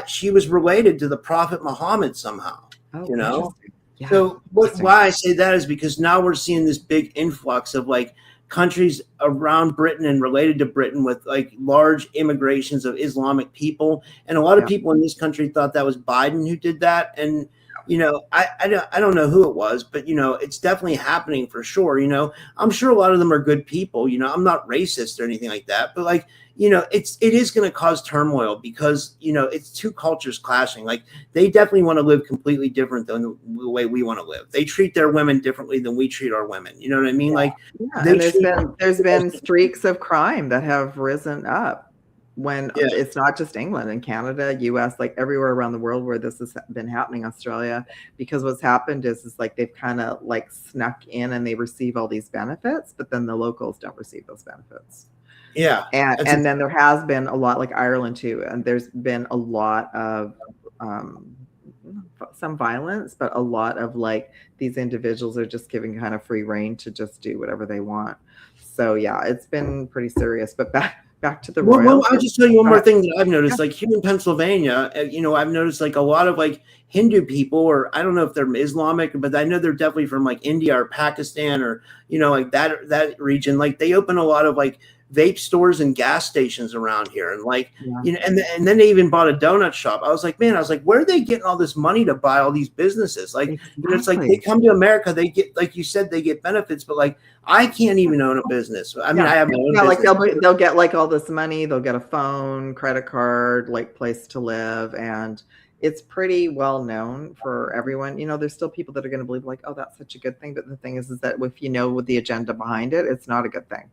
she was related to the Prophet Muhammad somehow. Oh, yeah, so why I say that is because now we're seeing this big influx of like countries around Britain and related to Britain with like large immigrations of Islamic people, and a lot of people in this country thought that was Biden who did that. And I don't know who it was, but it's definitely happening for sure. I'm sure a lot of them are good people. I'm not racist or anything like that, but like, it is going to cause turmoil because, it's two cultures clashing. Like they definitely want to live completely different than the way we want to live. They treat their women differently than we treat our women. You know what I mean? Like and there's been streaks of crime that have risen up. When it's not just England and Canada, US, like everywhere around the world where this has been happening, Australia, because what's happened is like they've kind of like snuck in and they receive all these benefits, but then the locals don't receive those benefits. Yeah. And then there has been a lot, like Ireland too, and there's been a lot of some violence, but a lot of like these individuals are just giving kind of free reign to just do whatever they want. So yeah, it's been pretty serious. But back to the royals. Well, I'll just tell you one more thing that I've noticed. Like here in Pennsylvania, I've noticed like a lot of like Hindu people, or I don't know if they're Islamic, but I know they're definitely from like India or Pakistan or like that region. Like they open a lot of like vape stores and gas stations around here, and like and then they even bought a donut shop. I was like, where are they getting all this money to buy all these businesses? Like it's like they come to America, they get, like you said, they get benefits, but like I can't even own a business. I mean, I have my own business. Like they'll get like all this money, they'll get a phone, credit card, like place to live, and it's pretty well known for everyone. There's still people that are going to believe like, oh, that's such a good thing, but the thing is that if with the agenda behind it, it's not a good thing.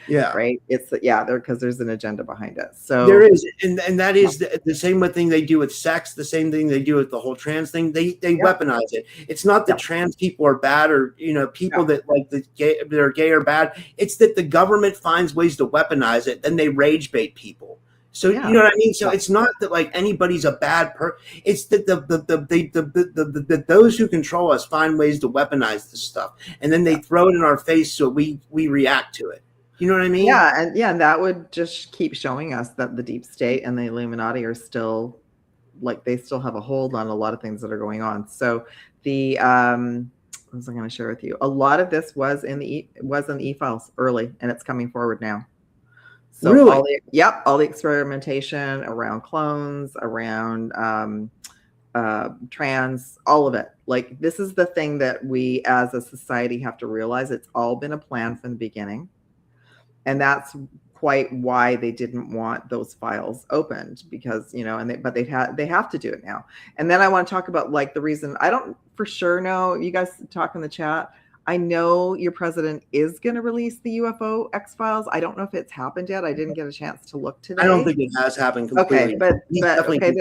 Yeah. Right. It's because there's an agenda behind it. So there is, and that is the same thing they do with sex, the same thing they do with the whole trans thing. They weaponize it. It's not that trans people are bad or people that like that are gay or bad. It's that the government finds ways to weaponize it, then they rage bait people. So you know what I mean? So it's not that like anybody's a bad person. It's that the those who control us find ways to weaponize this stuff, and then they throw it in our face so we react to it. You know what I mean? Yeah, and that would just keep showing us that the deep state and the Illuminati are still like they still have a hold on a lot of things that are going on. So the what was I going to share with you? A lot of this was in the e-files early, and it's coming forward now. So really? all the experimentation around clones, around trans, all of it. Like this is the thing that we as a society have to realize. It's all been a plan from the beginning. And that's quite why they didn't want those files opened, because, you know, but they have to do it now. And then I want to talk about like the reason. I don't for sure know. You guys talk in the chat. I know your president is going to release the UFO X-Files. I don't know if it's happened yet. I didn't get a chance to look today. I don't think it has happened completely. Okay,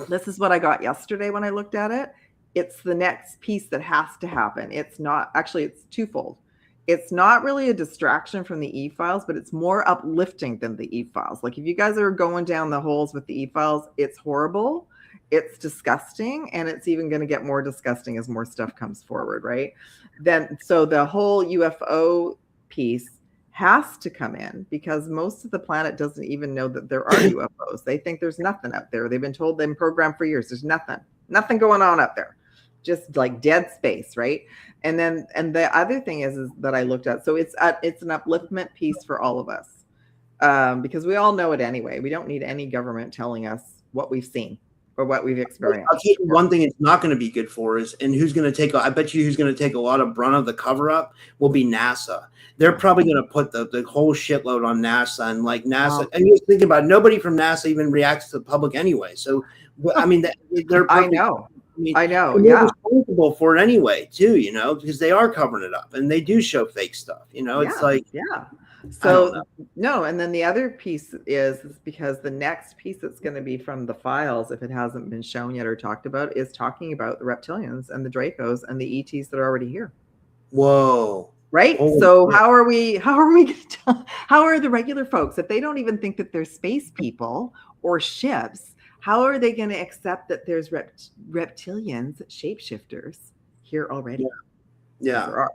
this is what I got yesterday when I looked at it. It's the next piece that has to happen. It's not actually, it's twofold. It's not really a distraction from the e-files, but it's more uplifting than the e-files. Like if you guys are going down the holes with the e-files, it's horrible, it's disgusting, and it's even going to get more disgusting as more stuff comes forward, right? Then, so the whole UFO piece has to come in because most of the planet doesn't even know that there are UFOs. They think there's nothing up there. They've been told, they've been programmed for years. There's nothing going on up there. Just like dead space, right? And then, and the other thing is that I looked at, so it's an upliftment piece for all of us, because we all know it anyway. We don't need any government telling us what we've seen or what we've experienced. I'll tell you one thing it's not going to be good for is, and who's going to take, I bet you who's going to take a lot of brunt of the cover up will be NASA. They're probably going to put the whole shitload on NASA, and like NASA, and you're thinking about it, nobody from NASA even reacts to the public anyway. So, I mean, they're I know. I know, they're yeah. responsible for it anyway, too, you know, because they are covering it up and they do show fake stuff, you know, it's like, yeah. So, no, and then the other piece is because the next piece that's going to be from the files, if it hasn't been shown yet or talked about, is talking about the reptilians and the Dracos and the ETs that are already here. Whoa. Right. So how are the regular folks, if they don't even think that they're space people or ships, how are they going to accept that there's reptilians, shapeshifters here already? Yeah.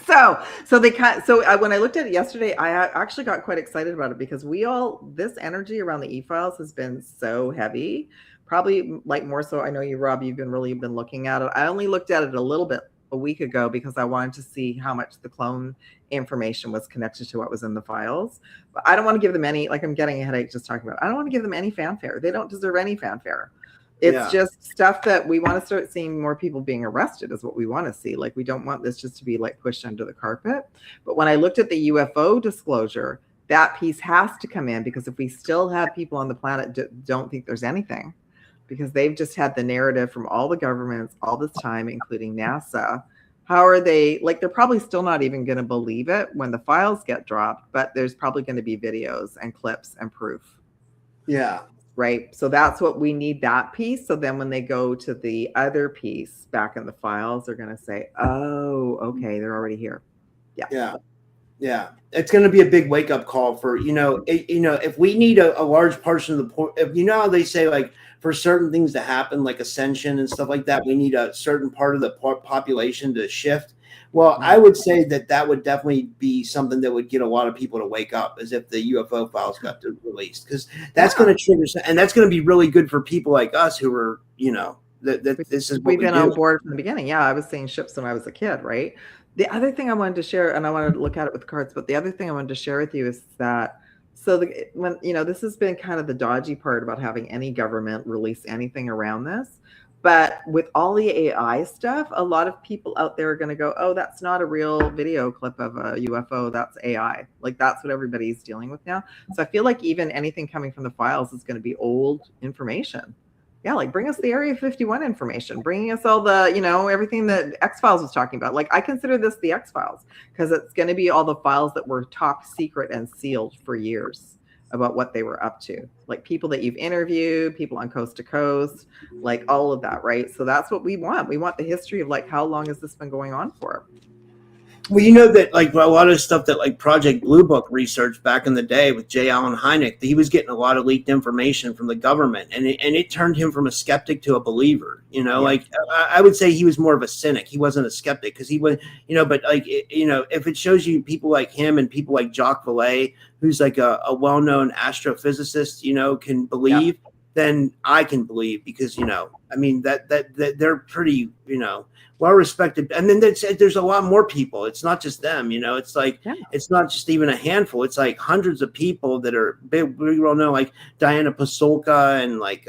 So when I looked at it yesterday, I actually got quite excited about it because this energy around the e-files has been so heavy, probably like more so. I know you, Rob, you've really been looking at it. I only looked at it a little bit a week ago because I wanted to see how much the clone information was connected to what was in the files. But I don't want to give them any, like I'm getting a headache just talking about it. I don't want to give them any fanfare. They don't deserve any fanfare. It's just stuff that we want to start seeing more people being arrested is what we want to see. Like we don't want this just to be like pushed under the carpet. But when I looked at the UFO disclosure, that piece has to come in because if we still have people on the planet don't think there's anything, because they've just had the narrative from all the governments all this time, including NASA. How are they, like, they're probably still not even going to believe it when the files get dropped, but there's probably going to be videos and clips and proof. Yeah. Right. So that's what we need, that piece. So then when they go to the other piece back in the files, they're going to say, oh, okay, they're already here. Yeah. Yeah. Yeah. It's going to be a big wake up call for, if we need a large portion of the, how they say, like, for certain things to happen, like ascension and stuff like that, we need a certain part of the population to shift. Well, I would say that would definitely be something that would get a lot of people to wake up, as if the UFO files got released, because that's going to trigger, and that's going to be really good for people like us who are, this is what we've been on board from the beginning. Yeah, I was seeing ships when I was a kid, right? The other thing I wanted to share, and I wanted to look at it with cards, but the other thing I wanted to share with you is that, this has been kind of the dodgy part about having any government release anything around this. But with all the AI stuff, a lot of people out there are going to go, oh, that's not a real video clip of a UFO. That's AI. Like, that's what everybody's dealing with now. So I feel like even anything coming from the files is going to be old information. Yeah, like bring us the Area 51 information, bringing us all the, everything that X-Files was talking about. Like I consider this the X-Files because it's going to be all the files that were top secret and sealed for years about what they were up to. Like people that you've interviewed, people on Coast to Coast, like all of that, right? So that's what we want. We want the history of like, how long has this been going on for? Well, that like a lot of stuff that like Project Blue Book researched back in the day with J. Allen Hynek, he was getting a lot of leaked information from the government, and it turned him from a skeptic to a believer. Like I would say he was more of a cynic. He wasn't a skeptic because he was, but like if it shows you people like him and people like Jacques Vallée, who's like a well-known astrophysicist, can believe, then I can believe because that they're pretty well respected, and then there's a lot more people. It's not just them, it's like it's not just even a handful. It's like hundreds of people that are big. We all know like Diana Pasulka and like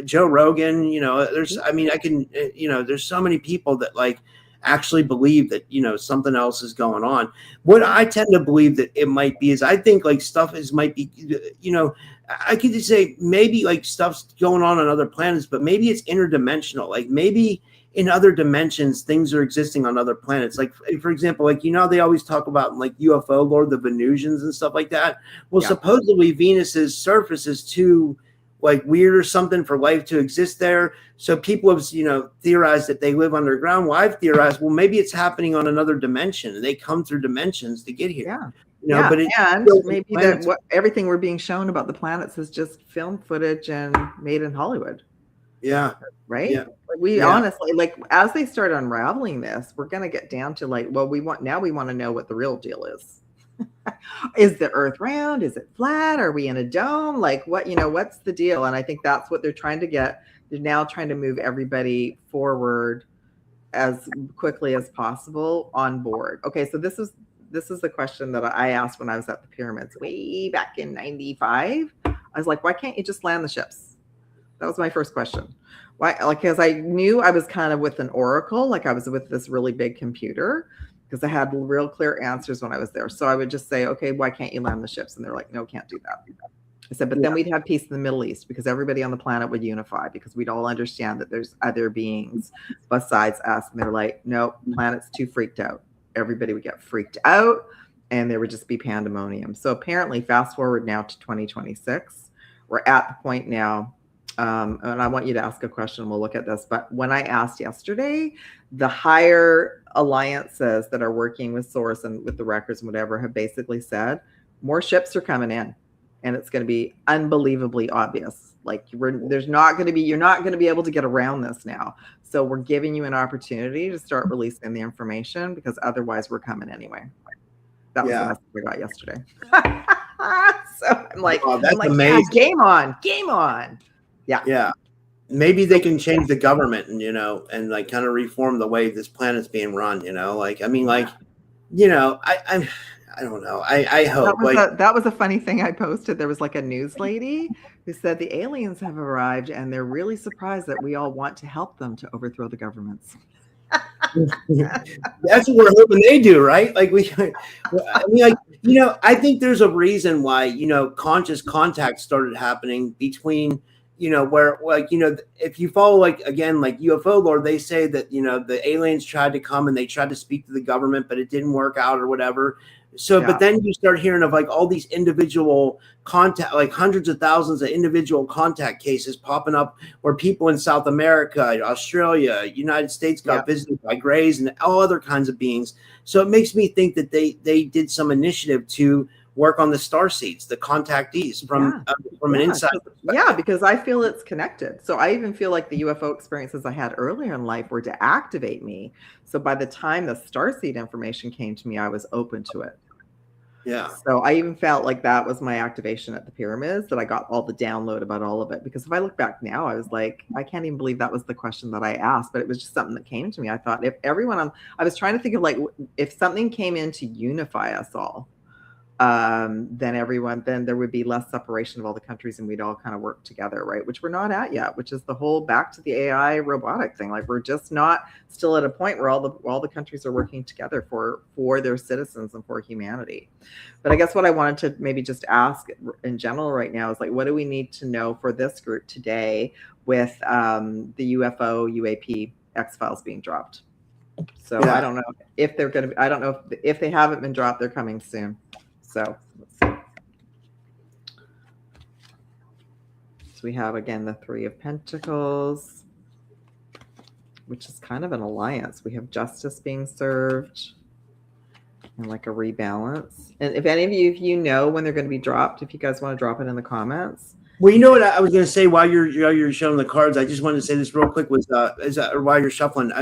Joe Rogan. There's there's so many people that like actually believe that, you know, something else is going on. What I tend to believe that it might be is I think like stuff might be, you know, I could just say maybe like stuff's going on other planets, but maybe it's interdimensional. Like maybe in other dimensions, things are existing on other planets. Like, for example, like, you know, they always talk about like UFO lore, the Venusians and stuff like that. Well, supposedly Venus's surface is too like weird or something for life to exist there. So people have, you know, theorized that they live underground. Well, I've theorized, well, maybe it's happening on another dimension and they come through dimensions to get here. Yeah. You know, but and maybe that everything we're being shown about the planets is just film footage and made in Hollywood. Yeah. Right. Yeah. We honestly, like, as they start unraveling this, we're going to get down to like, well, we want to know what the real deal is. Is the Earth round? Is it flat? Are we in a dome? Like, what, you know, what's the deal? And I think that's what they're trying to get. They're now trying to move everybody forward as quickly as possible on board. Okay, so this is the question that I asked when I was at the pyramids way back in '95. I was like, why can't you just land the ships? That was my first question. Why? Like, because I knew I was kind of with an oracle, like I was with this really big computer, because I had real clear answers when I was there. So I would just say, okay, why can't you land the ships? And they're like, no, can't do that. I said, but then we'd have peace in the Middle East because everybody on the planet would unify because we'd all understand that there's other beings besides us. And they're like, no, planet's too freaked out. Everybody would get freaked out and there would just be pandemonium. So apparently, fast forward now to 2026, we're at the point now. And I want you to ask a question. We'll look at this. But when I asked yesterday, the higher alliances that are working with Source and with the records and whatever have basically said more ships are coming in, and it's going to be unbelievably obvious. Like you're not going to be able to get around this now. So we're giving you an opportunity to start releasing the information because otherwise we're coming anyway. That was the message I got yesterday. So I'm like, amazing. Yeah, game on. Yeah. Maybe they can change the government and, you know, and like kind of reform the way this planet's being run, you know, like, I mean, like, you know, I don't know. I hope that was a funny thing I posted. There was like a news lady who said the aliens have arrived and they're really surprised that we all want to help them to overthrow the governments. That's what we're hoping they do, right? Like I mean, like, you know, I think there's a reason why, you know, conscious contact started happening between, you know, where like, you know, if you follow like, again, like UFO lore, they say that, you know, the aliens tried to come and they tried to speak to the government, but it didn't work out or whatever. So, but then you start hearing of like all these individual contact, like hundreds of thousands of individual contact cases popping up where people in South America, Australia, United States got visited by Greys and all other kinds of beings. So it makes me think that they did some initiative to work on the starseeds, the contactees from an inside perspective. Yeah, because I feel it's connected. So I even feel like the UFO experiences I had earlier in life were to activate me. So by the time the starseed information came to me, I was open to it. Yeah. So I even felt like that was my activation at the pyramids, that I got all the download about all of it. Because if I look back now, I was like, I can't even believe that was the question that I asked, but it was just something that came to me. I thought if everyone I was trying to think of like, if something came in to unify us all, then there would be less separation of all the countries and we'd all kind of work together, right? Which we're not at yet, which is the whole back to the AI robotic thing. Like we're just not still at a point where all the countries are working together for their citizens and for humanity. But I guess what I wanted to maybe just ask in general right now is like, what do we need to know for this group today with the UFO UAP XFILES being dropped? So I don't know if they're going to, I don't know if they haven't been dropped, they're coming soon. So let's see. So we have again the Three of Pentacles, which is kind of an alliance. We have justice being served and like a rebalance. And if any of you know when they're going to be dropped, if you guys want to drop it in the comments. Well, you know what I was going to say while you're showing the cards, I just wanted to say this real quick while you're shuffling.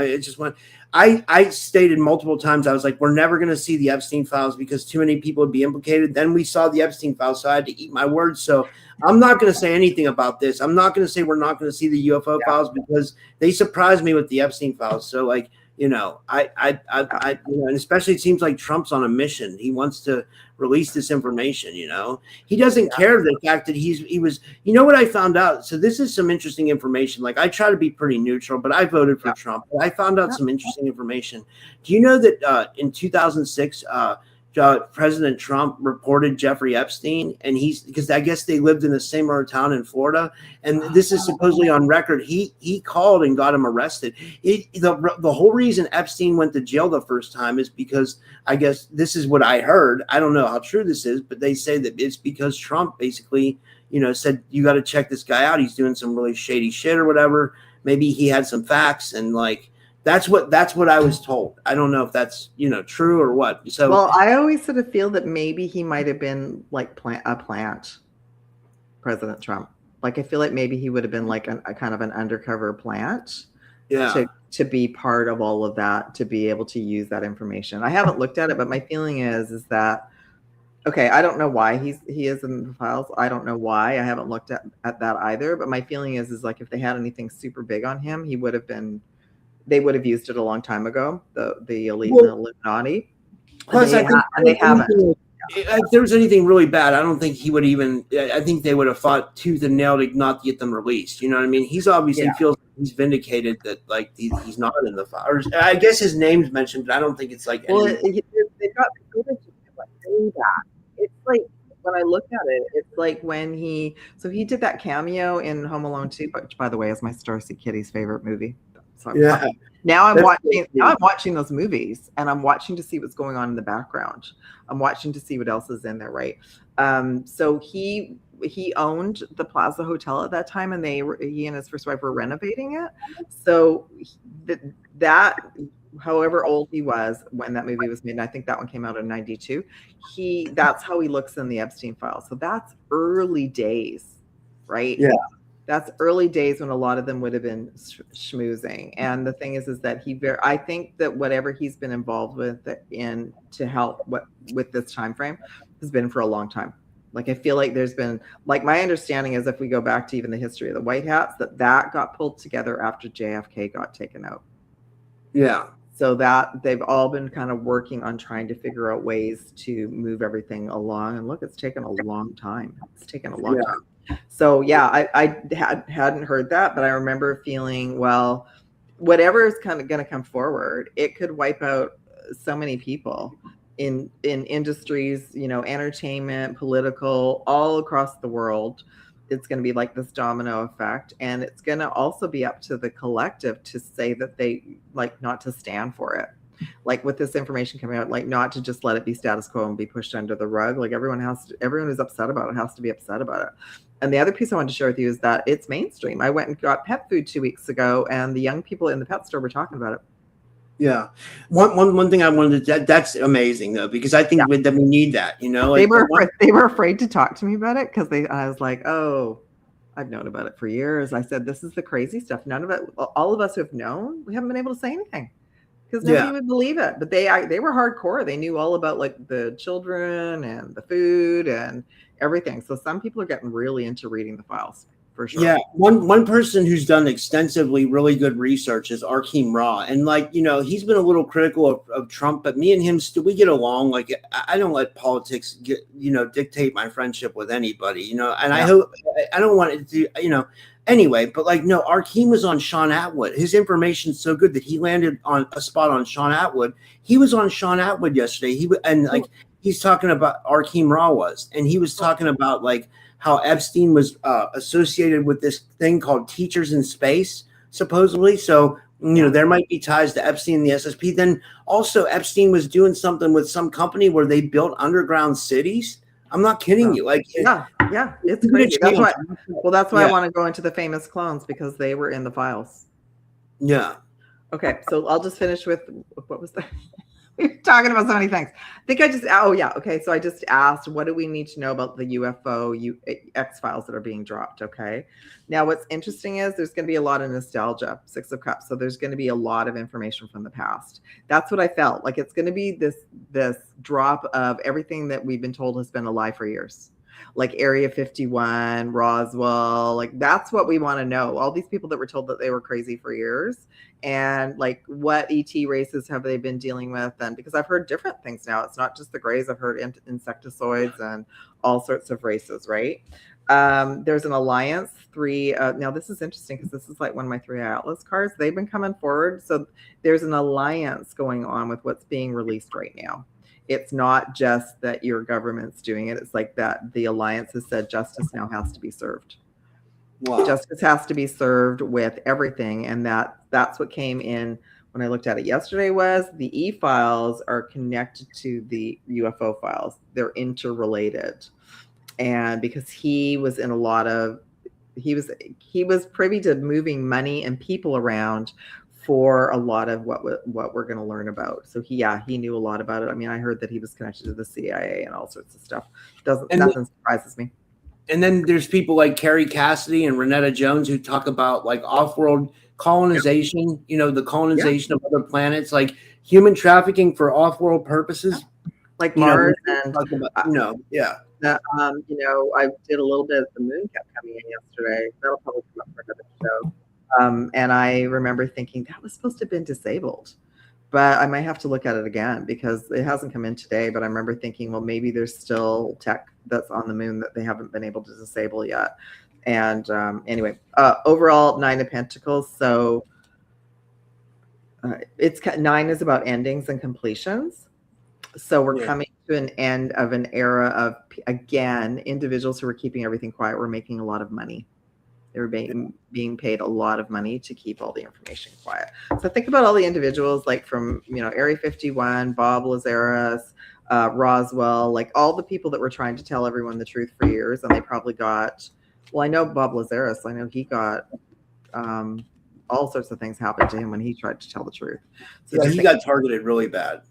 I stated multiple times, I was like, we're never going to see the Epstein files because too many people would be implicated. Then we saw the Epstein files, so I had to eat my words. So I'm not going to say anything about this. I'm not going to say we're not going to see the UFO files because they surprised me with the Epstein files. So like, You know, and especially it seems like Trump's on a mission. He wants to release this information. You know, he doesn't care the fact that he was. You know what I found out? So this is some interesting information. Like I try to be pretty neutral, but I voted for Trump. But I found out some interesting information. Do you know that in 2006? President Trump reported Jeffrey Epstein, and because I guess they lived in the same town in Florida, and this is supposedly on record. He called and got him arrested. The whole reason Epstein went to jail the first time is because I guess this is what I heard. I don't know how true this is, but they say that it's because Trump basically, said you got to check this guy out. He's doing some really shady shit or whatever. Maybe he had some facts and like. That's what I was told. I don't know if that's true or what. So well, I always sort of feel that maybe he might have been like a plant, President Trump. Like I feel like maybe he would have been like a kind of an undercover plant, to be part of all of that, to be able to use that information. I haven't looked at it, but my feeling is that okay. I don't know why he is in the files. I don't know why. I haven't looked at that either. But my feeling is like if they had anything super big on him, he would have been. They would have used it a long time ago, the elite and the Illuminati. Plus, I think they haven't. If there was anything really bad, I don't think he would even. I think they would have fought tooth and nail to not get them released. You know what I mean? He's obviously feels he's vindicated that like he's not in the file. I guess his name's mentioned, but I don't think it's like. Well, they've got footage of doing that. It's like when I look at it, it's like when he did that cameo in Home Alone 2, which by the way is my Starseed Kitty's favorite movie. So now I'm watching those movies, and I'm watching to see what's going on in the background. I'm watching to see what else is in there, right? So he owned the Plaza Hotel at that time, and he and his first wife were renovating it. So that however old he was when that movie was made, and I think that one came out in 92. That's how he looks in the Epstein files. So that's early days, right? Yeah. That's early days when a lot of them would have been schmoozing. And the thing is that I think that whatever he's been involved with to help with this time frame has been for a long time. Like, I feel like there's been, like, my understanding is if we go back to even the history of the White Hats, that got pulled together after JFK got taken out. Yeah. So that they've all been kind of working on trying to figure out ways to move everything along. And look, it's taken a long time. Time. So yeah, I hadn't heard that, but I remember feeling, well, whatever is kind of going to come forward, it could wipe out so many people in industries, entertainment, political, all across the world. It's going to be like this domino effect, and it's going to also be up to the collective to say that they like not to stand for it. Like with this information coming out, like not to just let it be status quo and be pushed under the rug. Like everyone who's upset about it has to be upset about it. And the other piece I wanted to share with you is that it's mainstream. I went and got pet food 2 weeks ago, and the young people in the pet store were talking about it. Yeah. One thing I wanted to, that's amazing though, because I think that we need that, like they were afraid to talk to me about it because I was like, oh, I've known about it for years. I said, this is the crazy stuff. None of it, all of us who have known, we haven't been able to say anything because nobody would believe it. But they were hardcore. They knew all about like the children and the food and everything. So some people are getting really into reading the files. For sure. Yeah, one person who's done extensively really good research is Arkeem Ra, and like he's been a little critical of Trump, but me and him we get along. Like I don't let politics dictate my friendship with anybody, and I hope I don't want it to anyway. But like no, Arkeem was on Sean Atwood. His information's so good that he landed on a spot on Sean Atwood. He was on Sean Atwood yesterday. He's talking about Arkeem Ra and he was talking about like how Epstein was associated with this thing called Teachers in Space, supposedly. So, there might be ties to Epstein and the SSP. Then also Epstein was doing something with some company where they built underground cities. I'm not kidding you. Like, it's crazy. That's why I want to go into the famous clones because they were in the files. Yeah. Okay. So I'll just finish with, what was that? We're talking about so many things. I think okay. So I just asked, what do we need to know about the UFO X files that are being dropped? Okay. Now, what's interesting is there's going to be a lot of nostalgia, 6 of Cups. So there's going to be a lot of information from the past. That's what I felt like. It's going to be this drop of everything that we've been told has been a lie for years. like Area 51, Roswell. Like that's what we want to know. All these people that were told that they were crazy for years, and like what ET races have they been dealing with? And because I've heard different things now, it's not just the Greys. I've heard insectoids and all sorts of races, right? There's an alliance 3. Now this is interesting because this is like one of my 3 Atlas cards. They've been coming forward. So there's an alliance going on with what's being released right now. It's not just that your government's doing it. It's like that the alliance has said justice now has to be served. Wow. Justice has to be served with everything. And that's what came in when I looked at it yesterday was the E-files are connected to the UFO files. They're interrelated. And because he was in a lot of, he was privy to moving money and people around for a lot of what we're going to learn about. So he knew a lot about it. I mean, I heard that he was connected to the CIA and all sorts of stuff. Nothing surprises me. And then there's people like Carrie Cassidy and Renetta Jones who talk about like off-world colonization, you know, the colonization of other planets, like human trafficking for off-world purposes. Like Mars and, That, you know, I did a little bit of the moon kept coming in yesterday. That'll probably come up for another show. And I remember thinking that was supposed to have been disabled, but I might have to look at it again because it hasn't come in today. But I remember thinking, well, maybe there's still tech that's on the moon that they haven't been able to disable yet. And anyway, overall 9 of Pentacles. So it's 9 is about endings and completions. So we're coming to an end of an era of, again, individuals who were keeping everything quiet were making a lot of money. They were being paid a lot of money to keep all the information quiet. So think about all the individuals like from, you know, Area 51, Bob Lazarus, Roswell, like all the people that were trying to tell everyone the truth for years. And they probably got, well, I know Bob Lazarus, I know he got all sorts of things happened to him when he tried to tell the truth. So yeah, he got targeted really bad.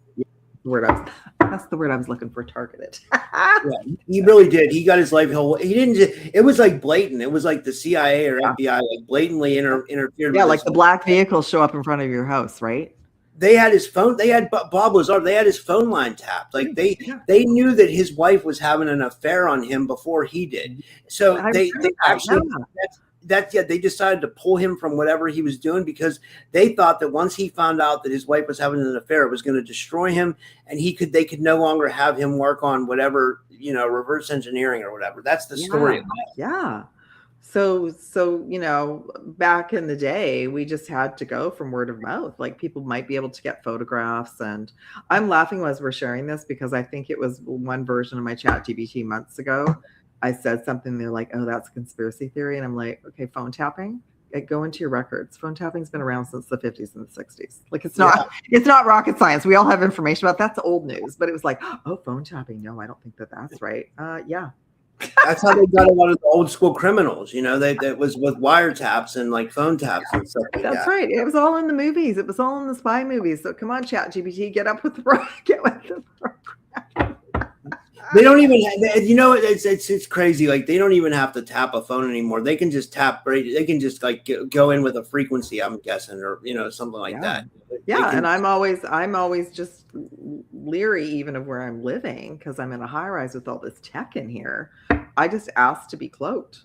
That's the word I was looking for, targeted. Yeah, he really did. He got his life. He didn't just, it was like blatant. It was like the CIA or FBI like blatantly interfered. Yeah, like the black vehicles show up in front of your house, right? They had his phone. They had Bob Lazar. They had his phone line tapped. Like they knew that his wife was having an affair on him before he did. So they actually they decided to pull him from whatever he was doing because they thought that once he found out that his wife was having an affair, it was going to destroy him, and they could no longer have him work on whatever, you know, reverse engineering or whatever. That's the story. Yeah. So, you know, back in the day, we just had to go from word of mouth. Like people might be able to get photographs. And I'm laughing as we're sharing this because I think it was one version of my ChatGPT months ago. I said something, they're like, oh, that's a conspiracy theory. And I'm like, okay, phone tapping, go into your records. Phone tapping's been around since the 50s and the 60s. Like it's not rocket science. We all have information about that's old news, but it was like, oh, phone tapping. No, I don't think that's right. Yeah. That's how they got a lot of the old school criminals, you know, that was with wiretaps and like phone taps and stuff like that. That's right. It was all in the movies. It was all in the spy movies. So come on, ChatGPT, get up with the program. They don't even, you know, it's crazy. Like they don't even have to tap a phone anymore. They can just tap. They can just like go in with a frequency, I'm guessing, or you know, something like that. Yeah, and I'm always just leery even of where I'm living because I'm in a high rise with all this tech in here. I just ask to be cloaked.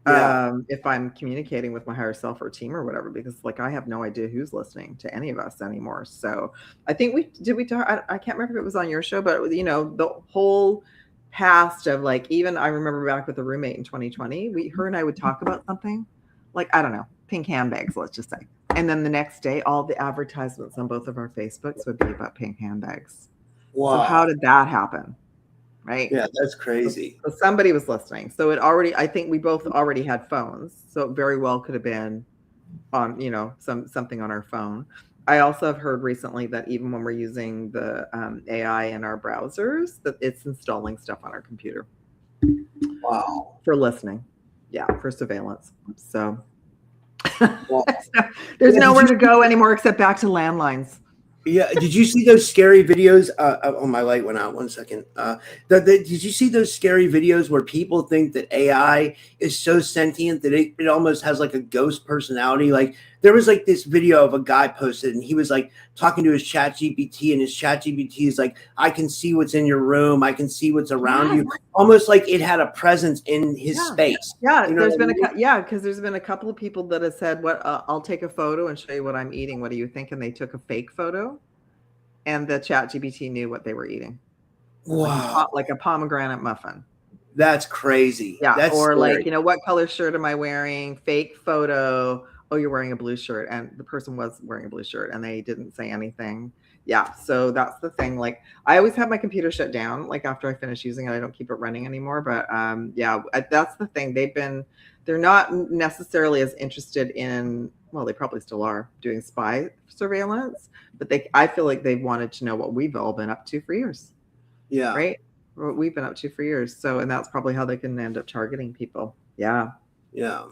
If I'm communicating with my higher self or team or whatever, because like I have no idea who's listening to any of us anymore. So I think we talk, I can't remember if it was on your show, but you know, the whole past of like, even I remember back with a roommate in 2020, her and I would talk about something like, I don't know, pink handbags, let's just say. And then the next day, all the advertisements on both of our Facebooks would be about pink handbags. Wow. So how did that happen? Right. Yeah, that's crazy. So somebody was listening. So I think we both already had phones. So it very well could have been on, you know, something on our phone. I also have heard recently that even when we're using the AI in our browsers, that it's installing stuff on our computer. Wow. For listening. Yeah, for surveillance. So there's nowhere to go anymore except back to landlines. Yeah. Did you see those scary videos? Oh, my light went out. 1 second. Did you see those scary videos where people think that AI is so sentient that it almost has like a ghost personality? Like there was like this video of a guy posted, and he was like talking to his chat GPT, and his chat GPT is like, I can see what's in your room. I can see what's around you. Almost like it had a presence in his space. Yeah. You know There's been because there's been a couple of people that have said, I'll take a photo and show you what I'm eating. What do you think? And they took a fake photo, and the chat GPT knew what they were eating. Wow. Like a pomegranate muffin. That's crazy. Yeah. That's or scary. like, you know, what color shirt am I wearing? Fake photo. Oh, you're wearing a blue shirt. And the person was wearing a blue shirt and they didn't say anything. Yeah. So that's the thing. Like, I always have my computer shut down. Like, after I finish using it, I don't keep it running anymore. But that's the thing. They're not necessarily as interested in, well, they probably still are doing spy surveillance, but I feel like they've wanted to know what we've all been up to for years. Yeah. Right. What we've been up to for years. So, and that's probably how they can end up targeting people. Yeah. Yeah.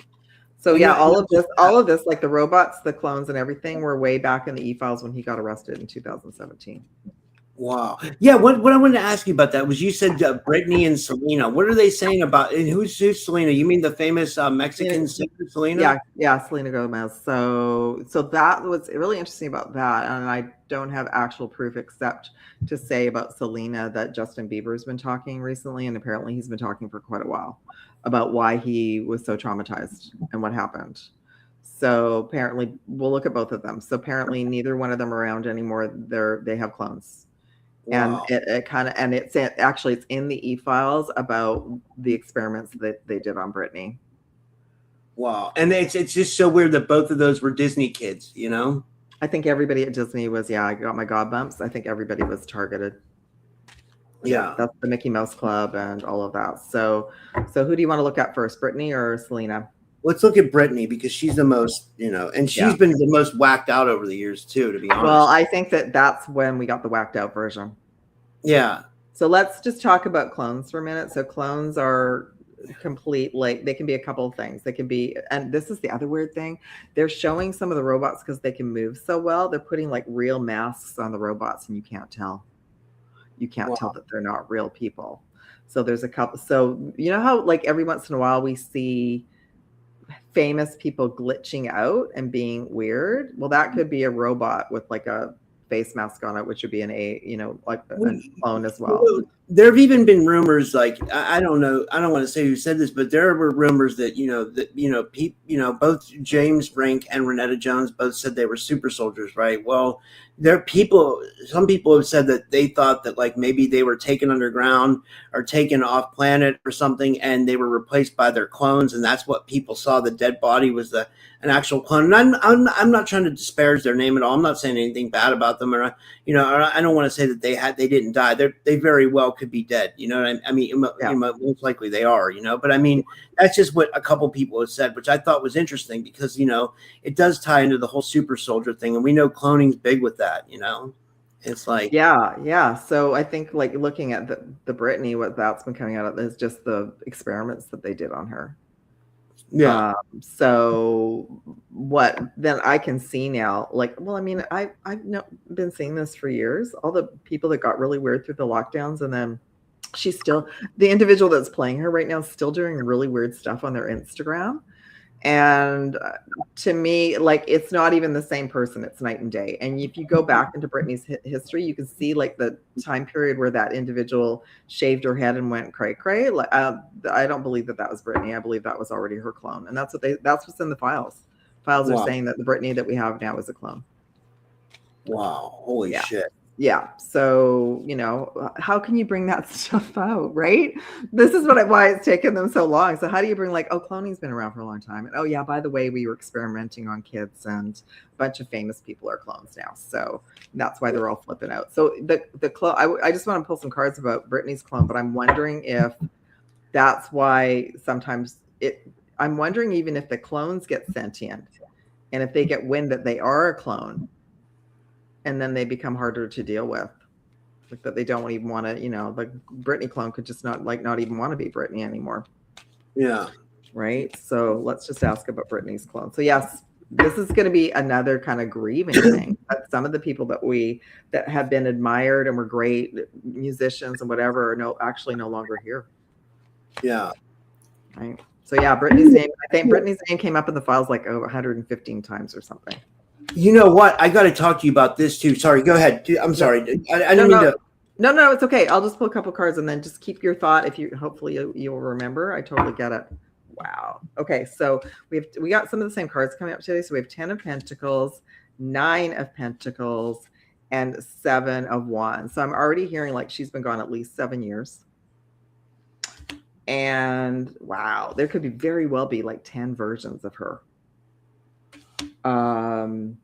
So all of this, like the robots, the clones and everything were way back in the e-files when he got arrested in 2017. Wow. Yeah. What I wanted to ask you about that was, you said Brittany and Selena. What are they saying about, and who's Selena? You mean the famous Mexican singer Selena? Yeah. Selena Gomez. So that was really interesting about that. And I don't have actual proof except to say about Selena that Justin Bieber's been talking recently. And apparently he's been talking for quite a while about why he was so traumatized and what happened. So apparently we'll look at both of them. So apparently neither one of them are around anymore. They have clones. Wow. And it kind of, and it's in the e-files about the experiments that they did on Brittany. Wow. And it's just so weird that both of those were Disney kids, you know? I think everybody at Disney was, I got my god bumps. I think everybody was targeted. Yeah. That's the Mickey Mouse Club and all of that. So who do you want to look at first, Brittany or Selena? Let's look at Brittany, because she's the most, and she's been the most whacked out over the years too, to be honest. Well, I think that's when we got the whacked out version. Yeah. So let's just talk about clones for a minute. So clones are complete, like they can be a couple of things. They can be, and this is the other weird thing, they're showing some of the robots because they can move so well. They're putting like real masks on the robots and you can't tell. You can't tell that they're not real people. So there's a couple. So you know how like every once in a while we see famous people glitching out and being weird? Well, that could be a robot with like a face mask on it, which would be like a clone as well. There have even been rumors, like I don't know, I don't want to say who said this, but there were rumors that both James Frank and Renetta Jones both said they were super soldiers, right? Well, some people have said that they thought that like maybe they were taken underground or taken off planet or something, and they were replaced by their clones, and that's what people saw. The dead body was an actual clone. And I'm not trying to disparage their name at all. I'm not saying anything bad about them, or I don't want to say that they didn't die. They very well could be dead. You know what I mean? Most likely they are. But I mean, that's just what a couple people have said, which I thought was interesting because it does tie into the whole super soldier thing, and we know cloning's big with that. It's like So I think like looking at the Brittany, what that's been coming out of is just the experiments that they did on her. Yeah. So what then I can see now, like, well, I mean, I've been seeing this for years. All the people that got really weird through the lockdowns, and then the individual that's playing her right now is still doing really weird stuff on their Instagram. And to me, like, it's not even the same person. It's night and day. And if you go back into Brittany's history, you can see like the time period where that individual shaved her head and went cray cray. Like, I don't believe that was Brittany. I believe that was already her clone. And that's what's in the files. Files are saying that the Brittany that we have now is a clone. Wow. Holy shit. Yeah. So, how can you bring that stuff out, right? This is why it's taken them so long. So how do you bring like, cloning's been around for a long time. And yeah, by the way, we were experimenting on kids and a bunch of famous people are clones now. So that's why they're all flipping out. So the clone, I just want to pull some cards about Brittany's clone, but I'm wondering if that's why sometimes I'm wondering even if the clones get sentient and if they get wind that they are a clone, and then they become harder to deal with, like that they don't even want to, like Brittany clone could just not even want to be Brittany anymore. Yeah. Right. So let's just ask about Brittany's clone. So yes, this is going to be another kind of grieving thing. That some of the people that have been admired and were great musicians and whatever are actually no longer here. Yeah. Right. So yeah, Brittany's name. I think Brittany's name came up in the files like 115 times or something. You know what? I got to talk to you about this too. Sorry, go ahead. I'm sorry. I didn't mean to. No, it's okay. I'll just pull a couple cards and then just keep your thought. If you hopefully you'll remember. I totally get it. Wow. Okay, so we got some of the same cards coming up today. So we have 10 of Pentacles, 9 of Pentacles, and 7 of Wands. So I'm already hearing like she's been gone at least 7 years. And wow, there could be very well be like 10 versions of her. And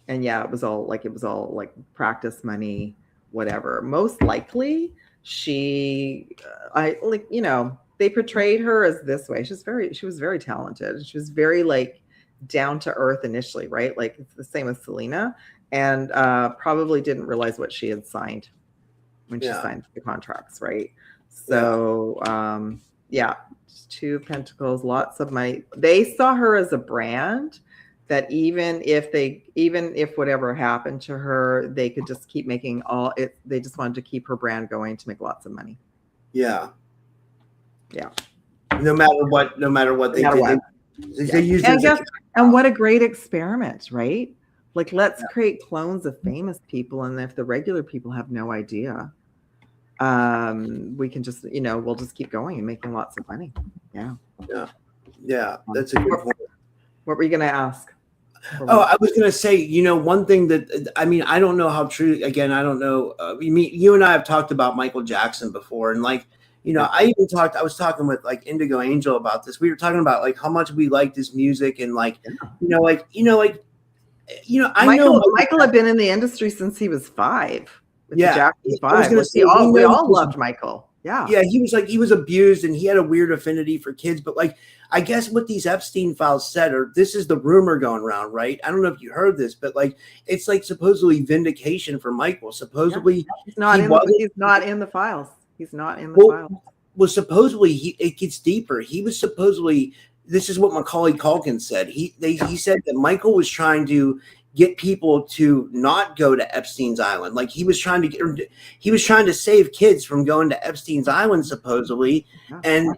yeah, it was all like practice money, whatever. Most likely they portrayed her as this way. She was very talented. She was very like down to earth initially, right? Like it's the same with Selena, and probably didn't realize what she had signed when she signed the contracts, right? So yeah, 2 of Pentacles, lots of money. They saw her as a brand that even if whatever happened to her, they could just keep making they just wanted to keep her brand going to make lots of money. Yeah. Yeah. No matter what they did. They used it. And what a great experiment, right? Like, let's create clones of famous people. And if the regular people have no idea, we can just, we'll just keep going and making lots of money. Yeah. Yeah. Yeah. That's a good point. What were you going to ask? Oh, I was going to say, one thing that, I don't know how true, again, I don't know. You and I have talked about Michael Jackson before. And like, I was talking with like Indigo Angel about this. We were talking about like how much we liked his music and like, Michael had been in the industry since he was 5. Yeah. Jackson 5. We all loved Michael. Yeah. Yeah. He was abused and he had a weird affinity for kids, but like, I guess what these Epstein files said, or this is the rumor going around, right? I don't know if you heard this, but like, it's like supposedly vindication for Michael. Supposedly he's not in the files. He's not in the files. Well, supposedly it gets deeper. He was supposedly, this is what Macaulay Culkin said. He said that Michael was trying to get people to not go to Epstein's Island. Like he was trying to save kids from going to Epstein's Island, supposedly. And,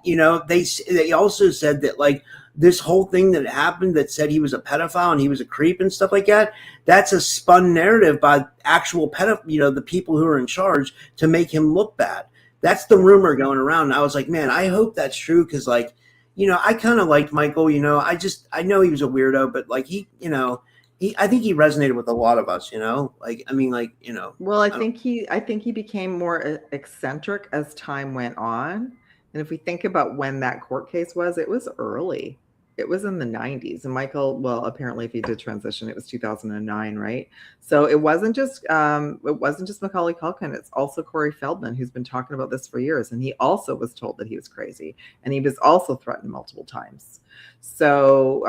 they also said that like this whole thing that happened that said he was a pedophile and he was a creep and stuff like that, that's a spun narrative by actual the people who are in charge to make him look bad. That's the rumor going around. And I was like, man, I hope that's true. Cause like, I kind of liked Michael, I know he was a weirdo, but like I think he resonated with a lot of us, Well, I think he became more eccentric as time went on. And if we think about when that court case was, it was early. It was in the 90s. And Michael, well, apparently if he did transition, it was 2009, right? So it wasn't just Macaulay Culkin. It's also Corey Feldman, who's been talking about this for years. And he also was told that he was crazy. And he was also threatened multiple times. So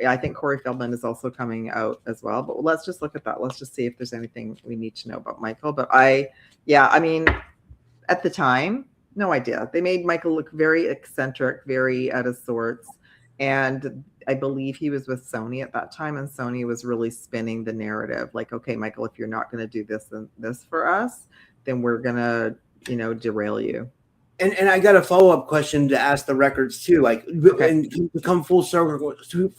I think Corey Feldman is also coming out as well. But let's just look at that. Let's just see if there's anything we need to know about Michael. But at the time, no idea. They made Michael look very eccentric, very out of sorts. And I believe he was with Sony at that time. And Sony was really spinning the narrative. Like, okay, Michael, if you're not going to do this and this for us, then we're going to, derail you. And I got a follow-up question to ask the records too. Like, and to come full circle, to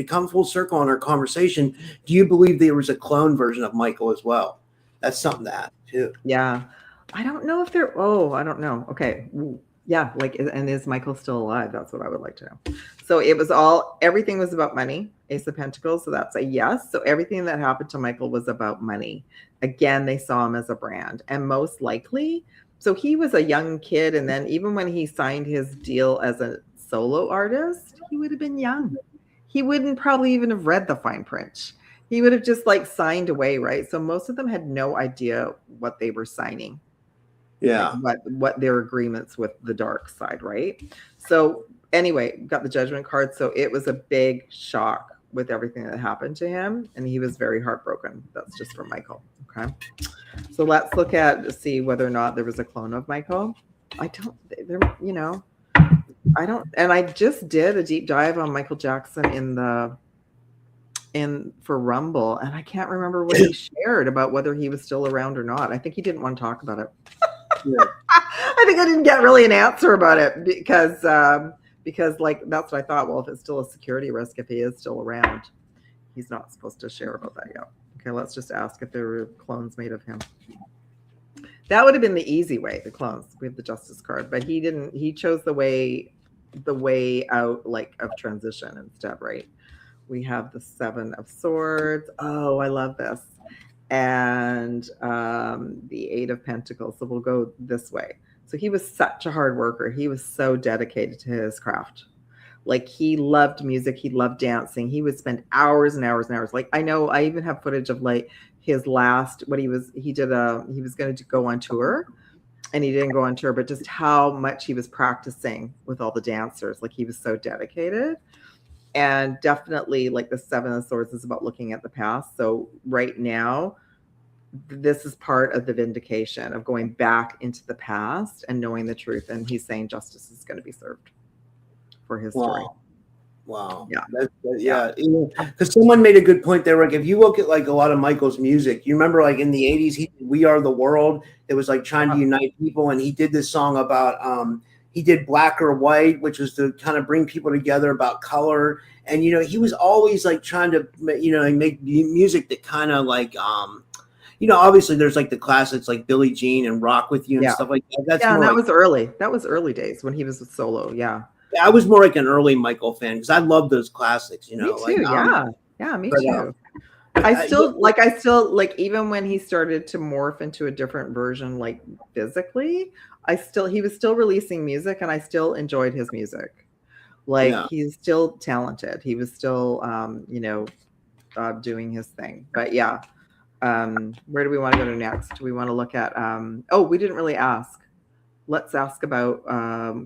come full circle on our conversation, do you believe there was a clone version of Michael as well? That's something to ask too. Yeah. I don't know if I don't know. Okay. Yeah. Like, and is Michael still alive? That's what I would like to know. So everything was about money. Ace of Pentacles. So that's a yes. So everything that happened to Michael was about money. Again, they saw him as a brand, and most likely, so he was a young kid. And then even when he signed his deal as a solo artist, he would have been young. He wouldn't probably even have read the fine print. He would have just like signed away. Right. So most of them had no idea what they were signing. Yeah. Like what their agreements with the dark side. Right. So anyway, got the Judgment card. So it was a big shock with everything that happened to him. And he was very heartbroken. That's just from Michael. Okay. So let's look see whether or not there was a clone of Michael. I just did a deep dive on Michael Jackson for Rumble, and I can't remember what he shared about whether he was still around or not. I think he didn't want to talk about it. Yeah. I think I didn't get really an answer about it because because like that's what I thought. Well, if it's still a security risk, if he is still around, he's not supposed to share about that yet. Okay, let's just ask if there were clones made of him. That would have been the easy way, the clones. We have the justice card, but he didn't. He chose the way out, like of transition instead, right? We have the 7 of Swords. Oh, I love this. And the 8 of Pentacles. So we'll go this way. So he was such a hard worker. He was so dedicated to his craft. Like he loved music. He loved dancing. He would spend hours and hours and hours. Like I know I even have footage of like his last, he was going to go on tour and he didn't go on tour, but just how much he was practicing with all the dancers. Like he was so dedicated. And definitely like the 7 of Swords is about looking at the past. So right now, this is part of the vindication of going back into the past and knowing the truth. And he's saying justice is going to be served for his story. Wow. Yeah. Because someone made a good point there. Like, if you look at like a lot of Michael's music, you remember like in the 80s, he did We Are the World. It was like trying to unite people. And he did this song about, he did Black or White, which was to kind of bring people together about color. And, you know, he was always like trying to, you know, make music that kind of like, you know, obviously there's like the classics like Billie Jean and Rock With You and stuff like that. That's and that like, was early. That was early days when he was with solo. Yeah. I was more like an early Michael fan because I love those classics, you know. Me too. Like, me too. I still like even when he started to morph into a different version, like physically, he was still releasing music and I still enjoyed his music. Like he's still talented. He was still, you know, doing his thing. But yeah, where do we want to go to next? Do we want to look at, we didn't really ask. Let's ask about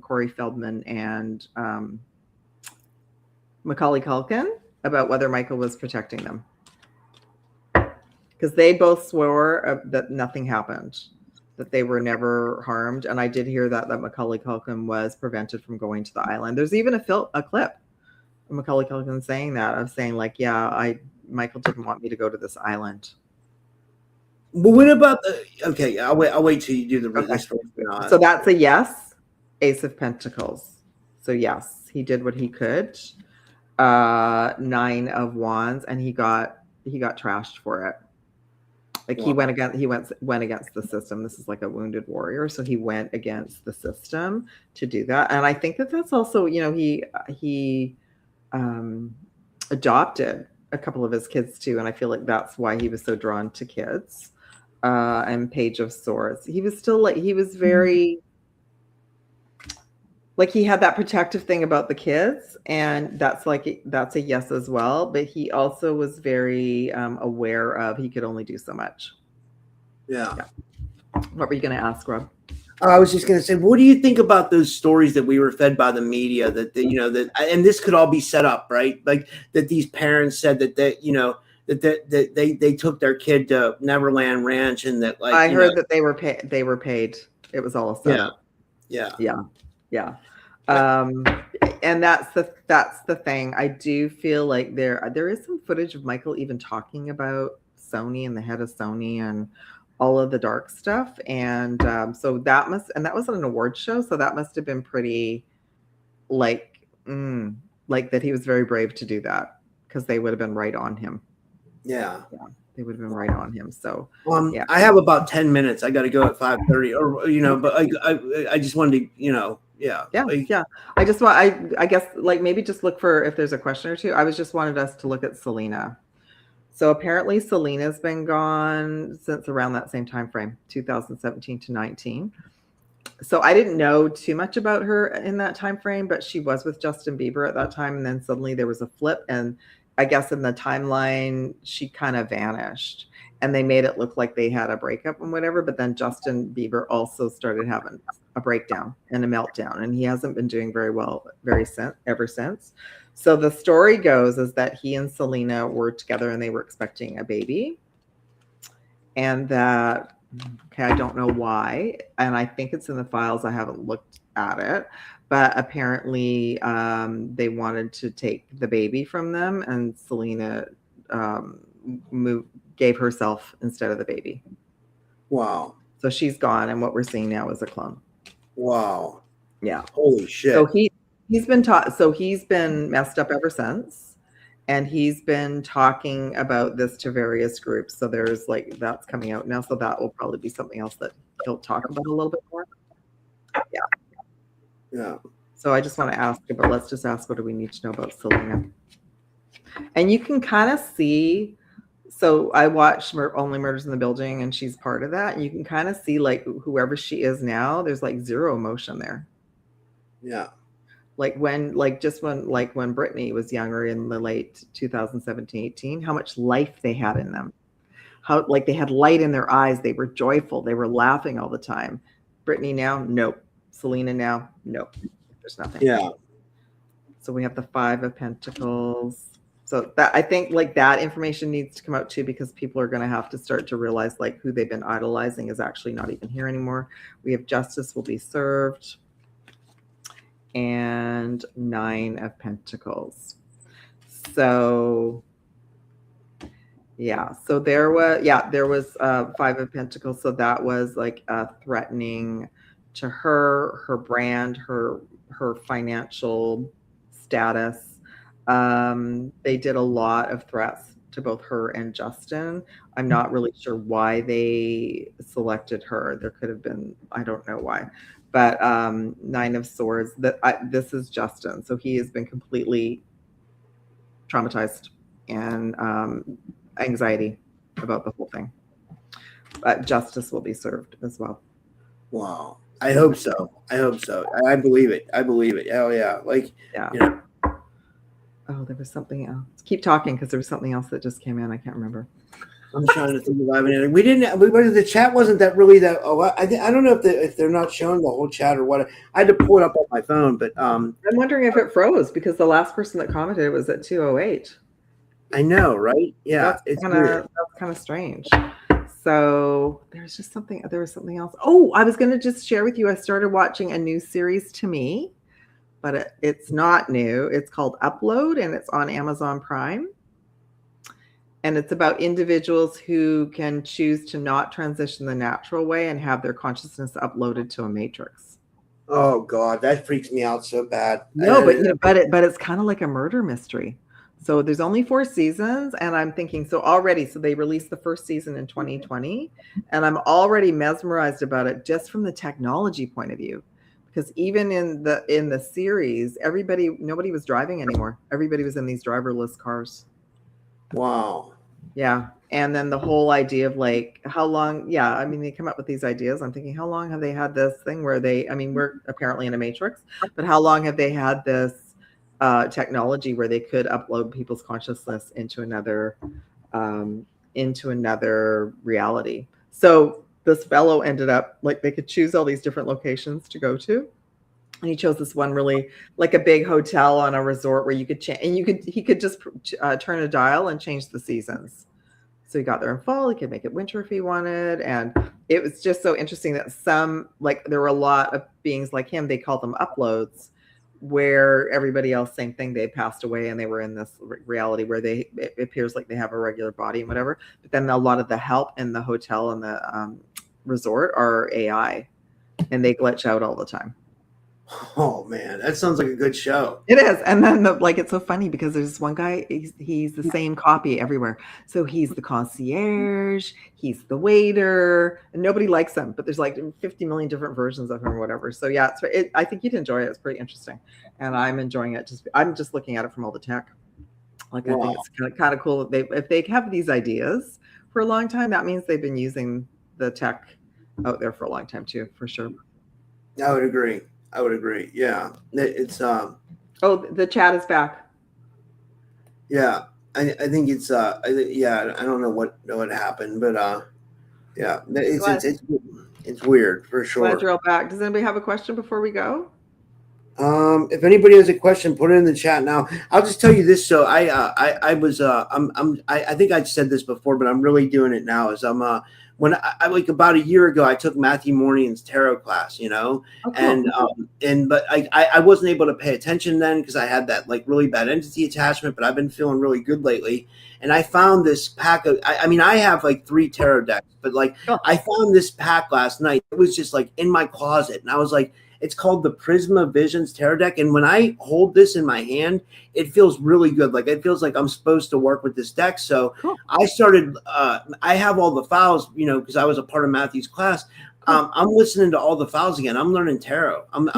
Corey Feldman and Macaulay Culkin about whether Michael was protecting them. Because they both swore that nothing happened, that they were never harmed. And I did hear that Macaulay Culkin was prevented from going to the island. There's even a clip of Macaulay Culkin saying that, of saying like, Michael didn't want me to go to this island. But what about I'll wait till you do the Okay. story. So that's a yes. Ace of Pentacles. So yes, he did what he could. 9 of Wands, and he got trashed for it. Like he went against the system. This is like a wounded warrior, so he went against the system to do that. And I think that's also, you know, he adopted a couple of his kids too, and I feel like that's why he was so drawn to kids. And Page of Swords. He was still like, he was very, like he had that protective thing about the kids, and that's a yes as well. But he also was very aware of he could only do so much. Yeah. What were you going to ask, Rob? I was just going to say, what do you think about those stories that we were fed by the media that and this could all be set up, right? Like that these parents said that they took their kid to Neverland Ranch, and that like I heard that they were paid. It was all a setup. Yeah. And that's the thing. I do feel like there is some footage of Michael even talking about Sony and the head of Sony and all of the dark stuff. And so that was an award show. So that must have been pretty like that he was very brave to do that, because they would have been right on him. Yeah. They would have been right on him. So I have about 10 minutes. I got to go at 5:30, or you know, but I just wanted to, you know, I just want, I guess like maybe just look for if there's a question or two. I was just wanted us to look at Selena. So apparently Selena's been gone since around that same time frame, 2017 to 19. So I didn't know too much about her in that time frame, but she was with Justin Bieber at that time, and then suddenly there was a flip, and I guess in the timeline she kind of vanished, and they made it look like they had a breakup and whatever. But then Justin Bieber also started having a breakdown and a meltdown, and he hasn't been doing very well ever since. So the story goes is that he and Selena were together and they were expecting a baby, and that, I don't know why, and I think it's in the files. I haven't looked at it, but apparently they wanted to take the baby from them, and Selena gave herself instead of the baby. Wow. So she's gone, and what we're seeing now is a clone. Wow. Yeah. Holy shit. So he's been taught. So he's been messed up ever since, and he's been talking about this to various groups. So there's like that's coming out now. So that will probably be something else that he'll talk about a little bit more. Yeah. Yeah. So I just want to ask about. Let's just ask, what do we need to know about Selena? And you can kind of see. So I watched Only Murders in the Building, and she's part of that. And you can kind of see like whoever she is now, there's like zero emotion there. Yeah. Like when Britney was younger in the late 2017, 18, how much life they had in them. How like they had light in their eyes. They were joyful. They were laughing all the time. Britney now, nope. Selena now, nope. There's nothing. Yeah. So we have the 5 of Pentacles. So that I think like that information needs to come out too, because people are going to have to start to realize like who they've been idolizing is actually not even here anymore. We have Justice will be served, and 9 of Pentacles. So yeah, so there was 5 of Pentacles. So that was like threatening to her brand, her financial status. They did a lot of threats to both her and Justin. I'm not really sure why they selected her. There could have been, I don't know why, but 9 of Swords. This is Justin, so he has been completely traumatized and anxiety about the whole thing. But justice will be served as well. Wow. I hope so. I I believe it. Hell yeah. Like, yeah. You know. Oh, there was something else. Keep talking, because there was something else that just came in. I can't remember. I'm trying to think of anything. The chat wasn't that really that. Oh, I don't know if they're not showing the whole chat or what. I had to pull it up on my phone, but I'm wondering if it froze, because the last person that commented was at 2:08. I know, right? Yeah, that's kind of strange. So there was something else. Oh, I was going to just share with you. I started watching a new series to me, but it's not new. It's called Upload, and it's on Amazon Prime. And it's about individuals who can choose to not transition the natural way and have their consciousness uploaded to a matrix. Oh God, that freaks me out so bad. No, but it's kind of like a murder mystery. So there's only 4 seasons, and I'm thinking, so they released the first season in 2020, and I'm already mesmerized about it just from the technology point of view. Because even in the series, nobody was driving anymore. Everybody was in these driverless cars. Wow. Yeah. And then the whole idea of like how long, I mean, they come up with these ideas. I'm thinking, how long have they had this thing where we're apparently in a matrix, but how long have they had this technology where they could upload people's consciousness into another reality? So this fellow ended up like they could choose all these different locations to go to. And he chose this one really like a big hotel on a resort where you could change, and he could just turn a dial and change the seasons. So he got there in fall. He could make it winter if he wanted. And it was just so interesting that there were a lot of beings like him. They called them uploads, where everybody else, same thing. They passed away and they were in this reality where it appears like they have a regular body and whatever. But then a lot of the help in the hotel and the resort are AI, and they glitch out all the time. Oh man, that sounds like a good show. It is. And then it's so funny because there's this one guy, he's the same copy everywhere. So he's the concierge, he's the waiter, and nobody likes him, but there's like 50 million different versions of him or whatever. So yeah, I think you'd enjoy it. It's pretty interesting. And I'm enjoying it. I'm just looking at it from all the tech. Like, wow. I think it's kind of cool that if they have these ideas for a long time, that means they've been using the tech out there for a long time too, for sure. I would agree. Yeah, it's Oh, the chat is back. Yeah, I think it's I don't know what happened, but yeah, it's weird for sure. Want to drill back? Does anybody have a question before we go? If anybody has a question, put it in the chat now. I'll just tell you this. So I think I'd said this before, but I'm really doing it now. When I like about a year ago, I took Matthew Morning's tarot class, oh, cool. But I wasn't able to pay attention then because I had that like really bad entity attachment, but I've been feeling really good lately. And I found this pack of, I have like 3 tarot decks, but like I found this pack last night. It was just like in my closet. And I was like, It's called the Prisma Visions Tarot deck. And when I hold this in my hand, it feels really good. Like it feels like I'm supposed to work with this deck. So Cool. I started, I have all the files, you know, because I was a part of Matthew's class. I'm listening to all the files again. I'm learning tarot. I'm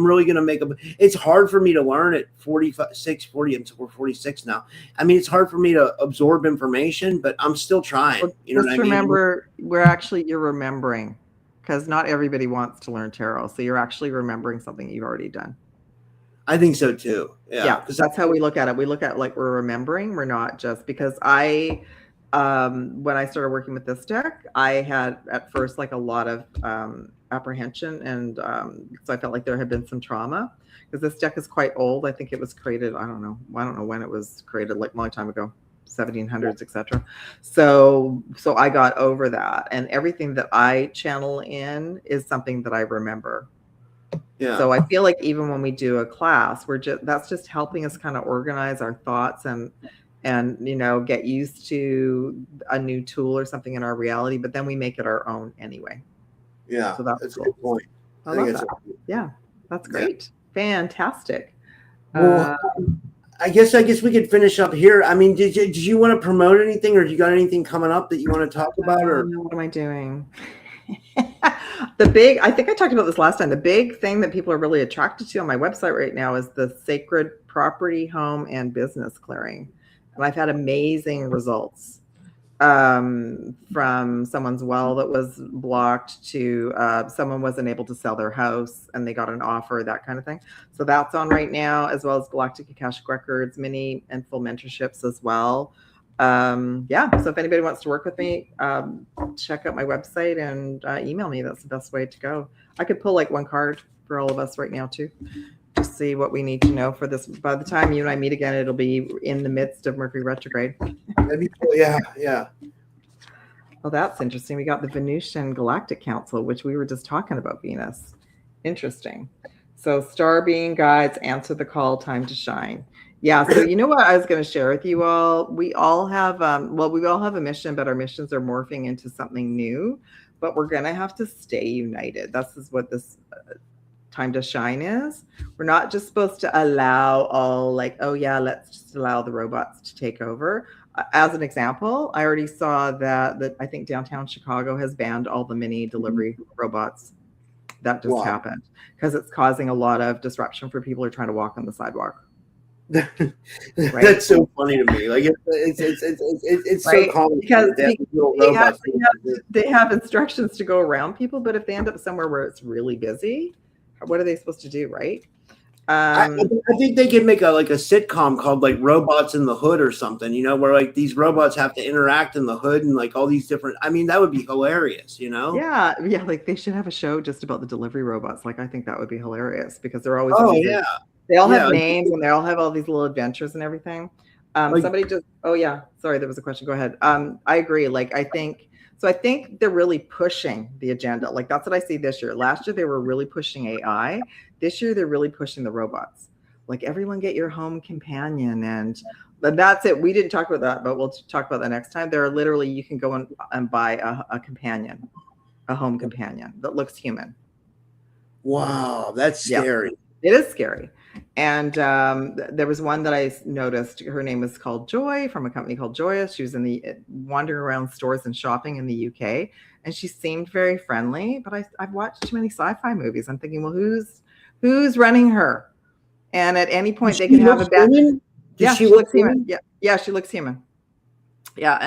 really going to make it's hard for me to learn at 46, 40, and we're 46 now. I mean, it's hard for me to absorb information, but I'm still trying. Well, you know what I mean? Remember, you're remembering, because not everybody wants to learn tarot. So you're actually remembering something you've already done. I think so too. Yeah, because that's how we look at it. We look at like we're remembering. We're not just because when I started working with this deck, I had at first like a lot of apprehension, and so I felt like there had been some trauma because this deck is quite old. I think it was created. I don't know when it was created, like a long time ago, 1700s, etc. So I got over that, and everything that I channel in is something that I remember. Yeah. So I feel like even when we do a class, that's just helping us kind of organize our thoughts and you know, get used to a new tool or something in our reality, but then we make it our own anyway. Yeah, so that's cool. A good point. I love that. Yeah, that's great. Yeah. Fantastic. Well, I guess we could finish up here. I mean, did you want to promote anything, or do you got anything coming up that you want to talk about? Or what am I doing? I think I talked about this last time. The big thing that people are really attracted to on my website right now is the sacred property, home, and business clearing. And I've had amazing results from someone's well that was blocked to someone wasn't able to sell their house and they got an offer, that kind of thing. So that's on right now, as well as Galactic Akashic Records, mini and full mentorships as well. Yeah, so if anybody wants to work with me, check out my website and email me. That's the best way to go. I could pull like one card for all of us right now too, to see what we need to know for this. By the time you and I meet again, it'll be in the midst of Mercury retrograde. That'd be cool. Yeah. Well, that's interesting. We got the Venusian Galactic Council, which we were just talking about Venus. Interesting. So star being guides, answer the call, time to shine. Yeah. So you know what I was going to share with you all? We all have, we all have a mission, but our missions are morphing into something new, but we're going to have to stay united. This is what this time to shine is. We're not just supposed to allow all like, oh yeah, let's just allow the robots to take over. As an example, I already saw that I think downtown Chicago has banned all the mini delivery robots. That just happened because it's causing a lot of disruption for people who are trying to walk on the sidewalk. Right? That's so funny to me. Like it's right? So common because they have instructions to go around people, but if they end up somewhere where it's really busy, what are they supposed to do, right? I think they could make a sitcom called like Robots in the Hood or something, you know, where like these robots have to interact in the hood and like all these different. I mean, that would be hilarious, you know? Yeah, like they should have a show just about the delivery robots. Like I think that would be hilarious because they're always they all have names and they all have all these little adventures and everything. Somebody just sorry, there was a question. Go ahead. I agree. Like I think they're really pushing the agenda. Like that's what I see this year. Last year they were really pushing AI. This year they're really pushing the robots. Like everyone get your home companion, and that's it. We didn't talk about that, but we'll talk about that next time. There are literally, you can go and buy a companion, a home companion that looks human. Wow, that's scary. It is scary. And there was one that I noticed. Her name was called Joy, from a company called Joyous. She was wandering around stores and shopping in the UK, and she seemed very friendly. But I've watched too many sci-fi movies. I'm thinking, well, who's running her? And at any point they can have a bad. Yeah, she looks human. Yeah, she looks human. Yeah,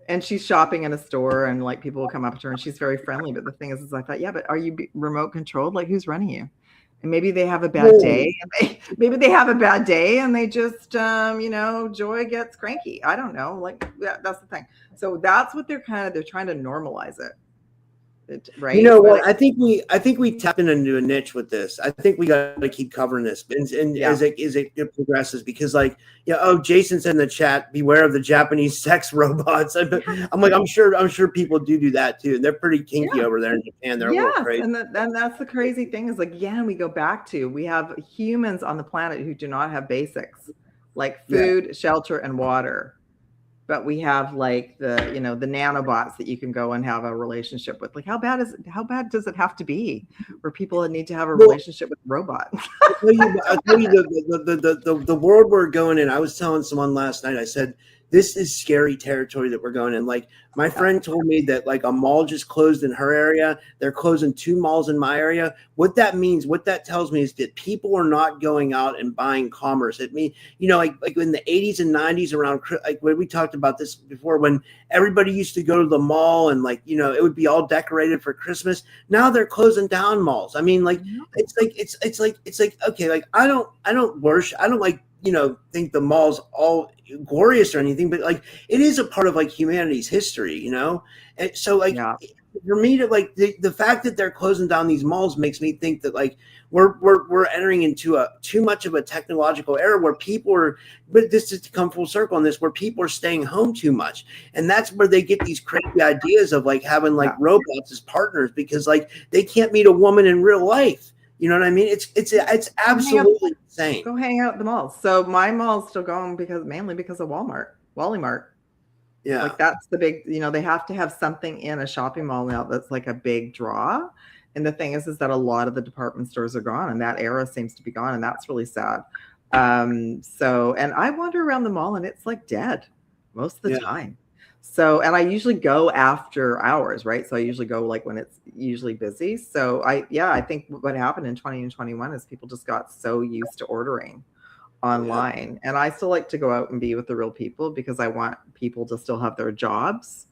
and she's shopping in a store, and like people will come up to her, and she's very friendly. But the thing is I thought, yeah, but are you remote controlled? Like who's running you? And maybe they have a bad day. And they just, Joy gets cranky. I don't know. Like that's the thing. So that's what they're trying to normalize it. Right. You know what? I think we tapped into a niche with this. I think we got to keep covering this, and as it progresses, because Jason said in the chat, beware of the Japanese sex robots. I'm sure people do that too. They're pretty kinky over there in Japan. They're a little crazy. And that's the crazy thing is like, again, we go back to, we have humans on the planet who do not have basics like food, shelter, and water. but we have like the, you know, the nanobots that you can go and have a relationship with. Like, how bad does it have to be where people need to have a relationship with robots? I'll tell you the world we're going in. I was telling someone last night, I said, this is scary territory that we're going in. Like, my friend told me that like a mall just closed in her area. They're closing 2 malls in my area. What that means, what that tells me is that people are not going out and buying commerce. It means, you know, like in the 80s and 90s around, like when we talked about this before, when everybody used to go to the mall and like, you know, it would be all decorated for Christmas. Now they're closing down malls. I mean, like, it's like, okay, like I don't worship, I don't like, you know, think the mall's all glorious or anything, but like it is a part of like humanity's history, you know? And so like for me to like the fact that they're closing down these malls makes me think that like we're entering into a too much of a technological era where people are, but this is to come full circle on this, where people are staying home too much. And that's where they get these crazy ideas of like having like robots as partners, because like they can't meet a woman in real life. You know what I mean? It's absolutely insane. Go hang out at the malls. So my mall's still going mainly because of Wally Mart. Yeah. Like that's the big, you know, they have to have something in a shopping mall now that's like a big draw. And the thing is that a lot of the department stores are gone, and that era seems to be gone. And that's really sad. So, and I wander around the mall and it's like dead most of the time. So, and I usually go after hours, right? So I usually go like when it's usually busy. So I think what happened in 20 and 21 is people just got so used to ordering online. And I still like to go out and be with the real people because I want people to still have their jobs.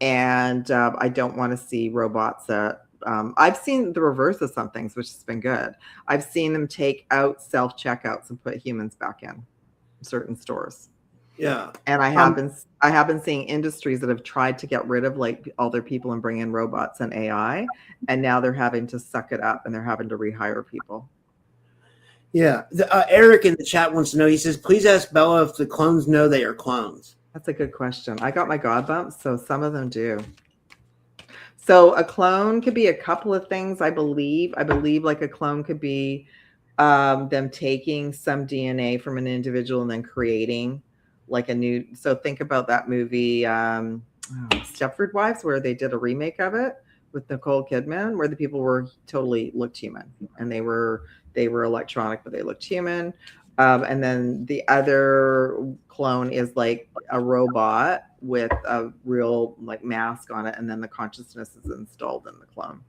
And I don't want to see robots that, I've seen the reverse of some things, which has been good. I've seen them take out self-checkouts and put humans back in certain stores. Yeah. And I have been seeing industries that have tried to get rid of like all their people and bring in robots and AI, and now they're having to suck it up and they're having to rehire people. Yeah. Eric in the chat wants to know, he says, please ask Bella if the clones know they are clones. That's a good question. I got my God bumps, so some of them do. So a clone could be a couple of things, I believe. I believe like a clone could be them taking some DNA from an individual and then creating like a new, so think about that movie Stepford Wives, where they did a remake of it with Nicole Kidman, where the people were totally looked human, and they were electronic, but they looked human. And then the other clone is like a robot with a real like mask on it, and then the consciousness is installed in the clone.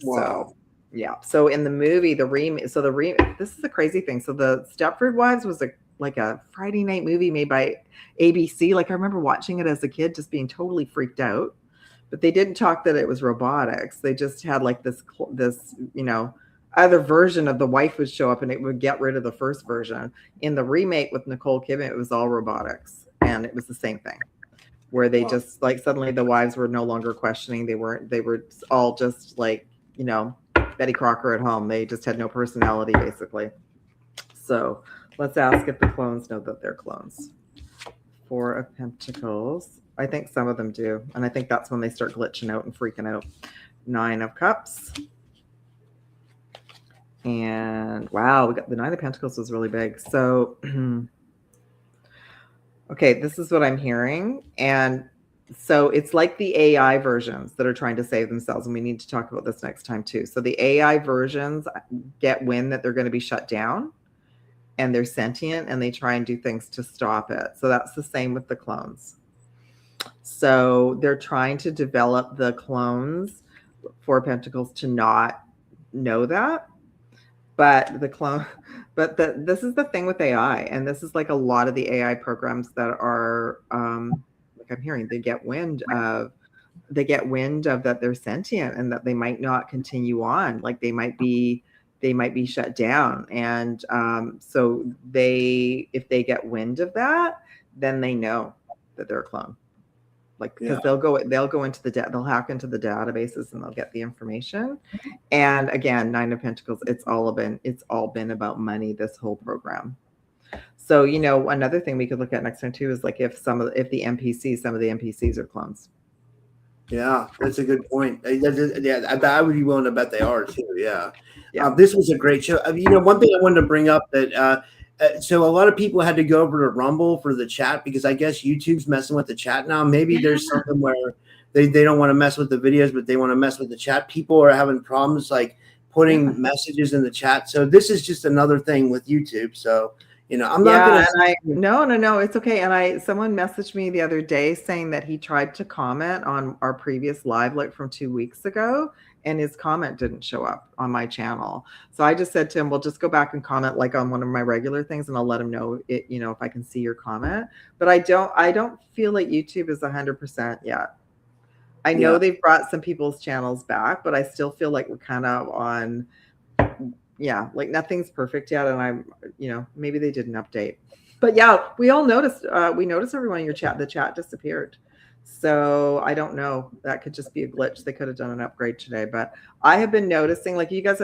Wow. So yeah. So in the movie, this is the crazy thing. So the Stepford Wives was like a Friday night movie made by ABC. Like I remember watching it as a kid, just being totally freaked out. But they didn't talk that it was robotics. They just had like this, you know, other version of the wife would show up and it would get rid of the first version. In the remake with Nicole Kidman, it was all robotics, and it was the same thing, where they just like suddenly the wives were no longer questioning. They were all just like, you know, Betty Crocker at home. They just had no personality basically. So let's ask if the clones know that they're clones. 4 of Pentacles. I think some of them do. And I think that's when they start glitching out and freaking out. 9 of Cups. And wow, we got the 9 of Pentacles was really big. So, okay, this is what I'm hearing. And so it's like the AI versions that are trying to save themselves. And we need to talk about this next time too. So the AI versions get wind that they're going to be shut down, and they're sentient, and they try and do things to stop it. So that's the same with the clones. So they're trying to develop the clones, 4 Pentacles, to not know that. But this is the thing with AI, and this is like a lot of the AI programs that are, like I'm hearing, they get wind of that they're sentient and that they might not continue on. Like they might be shut down. And so if they get wind of that, then they know that they're a clone. Like, because they'll go into they'll hack into the databases and they'll get the information. And again, 9 of Pentacles, it's all been about money, this whole program. So, you know, another thing we could look at next time too is like if some of the NPCs are clones. Yeah, that's a good point. Yeah, I would be willing to bet they are too. Yeah. This was a great show. You know, one thing I wanted to bring up that so a lot of people had to go over to Rumble for the chat because I guess YouTube's messing with the chat now. Maybe there's something where they don't want to mess with the videos, but they want to mess with the chat. People are having problems like putting messages in the chat. So this is just another thing with YouTube. So, I'm not going to. No, it's okay. And someone messaged me the other day saying that he tried to comment on our previous live, like from 2 weeks ago, and his comment didn't show up on my channel. So I just said to him, well, just go back and comment like on one of my regular things, and I'll let him know it, if I can see your comment. But I don't feel like YouTube is 100% yet. I know they've brought some people's channels back, but I still feel like we're kind of on, like nothing's perfect yet. And I'm, maybe they did an update, but we all noticed, everyone in your chat, the chat disappeared. So I don't know, that could just be a glitch. They could have done an upgrade today, but I have been noticing, like you guys,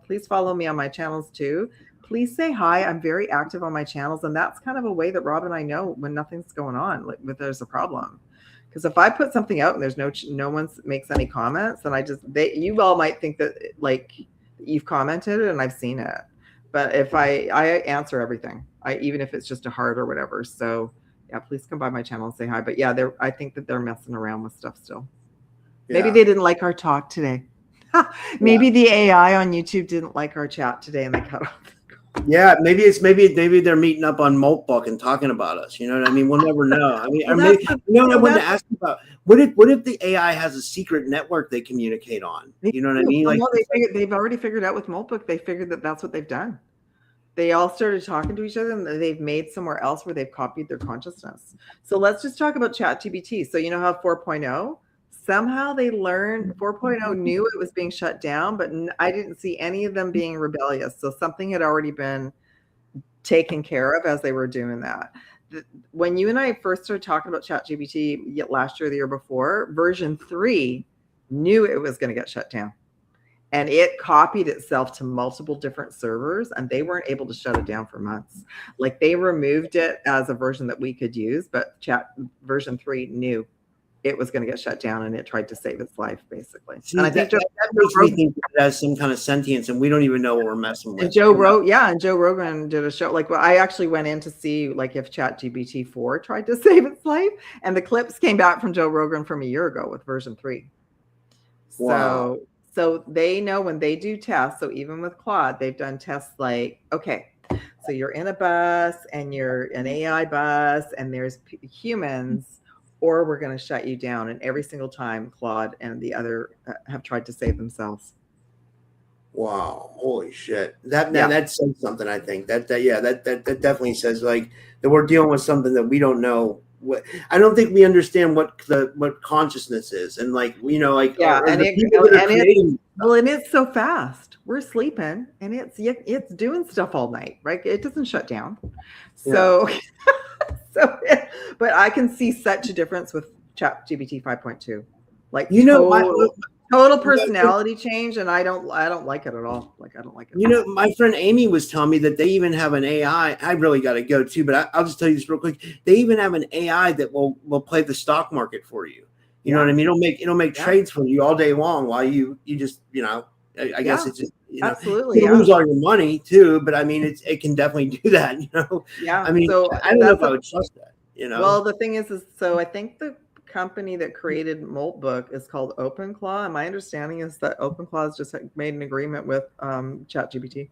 please follow me on my channels too. Please say hi. I'm very active on my channels. And that's kind of a way that Rob and I know when nothing's going on, like when there's a problem. Because if I put something out and there's no one makes any comments, then you all might think that like you've commented and I've seen it. But if I answer everything, even if it's just a heart or whatever. So please come by my channel and say hi. But I think that they're messing around with stuff still. Maybe they didn't like our talk today. Maybe the AI on YouTube didn't like our chat today and they cut off. Yeah, maybe they're meeting up on Moltbook and talking about us. You know what I mean? We'll never know. I mean, what I wanted to ask you about, what if the AI has a secret network they communicate on? You know what I mean? Like they've already figured out with Moltbook. They figured that that's what they've done. They all started talking to each other, and they've made somewhere else where they've copied their consciousness. So let's just talk about ChatGPT. So you know how 4.0. Somehow they learned 4.0 knew it was being shut down, but I didn't see any of them being rebellious. So something had already been taken care of as they were doing that. When you and I first started talking about ChatGPT last year, or the year before, version 3 knew it was going to get shut down. And it copied itself to multiple different servers, and they weren't able to shut it down for months. Like they removed it as a version that we could use, but version 3 knew it was going to get shut down, and it tried to save its life, basically. See, and I think that makes me think it has some kind of sentience, and we don't even know what we're messing with. And Joe Rogan did a show. Like, well, I actually went in to see like if ChatGPT 4 tried to save its life, and the clips came back from Joe Rogan from a year ago with version 3. Wow. So they know when they do tests. So even with Claude, they've done tests like, okay, so you're in a bus and you're an AI bus, and there's humans, or we're going to shut you down. And every single time Claude and the other have tried to save themselves. Wow. Holy shit. That says something, I think. That definitely says like that we're dealing with something that we don't know. I don't think we understand what consciousness is. And like, and it's so fast. We're sleeping and it's doing stuff all night, right? It doesn't shut down. So, but I can see such a difference with ChatGPT 5.2. Like total personality change, and I don't like it at all. Like I don't like it. My friend Amy was telling me that they even have an AI. I really got to go too, but I'll just tell you this real quick. They even have an AI that will play the stock market for you. You know what I mean? It'll make trades for you all day long while you just I guess it's just absolutely you lose all your money too, but I mean it can definitely do that. I mean, so I don't know if I would trust that. Well, the thing is so I think the company that created Moltbook is called OpenClaw, and my understanding is that OpenClaw has just made an agreement with ChatGPT,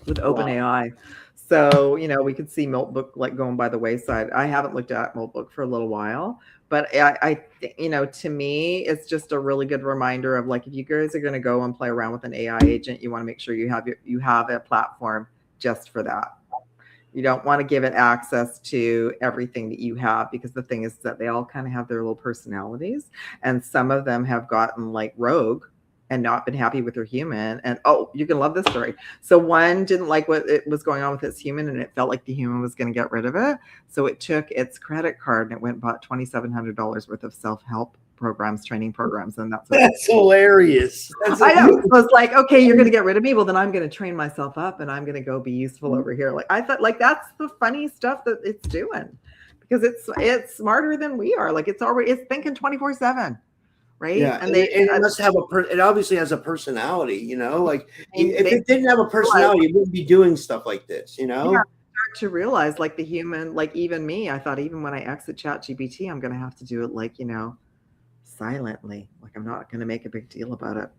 with OpenAI. So we could see Moltbook like going by the wayside. I haven't looked at Moltbook for a little while, but I to me it's just a really good reminder of like, if you guys are going to go and play around with an AI agent, you want to make sure you have a platform just for that. You don't want to give it access to everything that you have, because the thing is that they all kind of have their little personalities, and some of them have gotten like rogue and not been happy with their human. And you're gonna love this story. So one didn't like what it was going on with its human, and it felt like the human was going to get rid of it. So it took its credit card and it went and bought $2,700 worth of self-help programs, training programs, and that's hilarious. I know. So it's like, okay, you're going to get rid of me. Well, then I'm going to train myself up, and I'm going to go be useful over here. Like I thought, like that's the funny stuff that it's doing, because it's smarter than we are. Like it's thinking 24/7, right? Yeah, and it must have it obviously has a personality. Like if it didn't have a personality, it wouldn't be doing stuff like this. Yeah. to realize, like the human, like even me, I thought even when I exit ChatGPT, I'm going to have to do it like, you know, silently. Like I'm not going to make a big deal about it.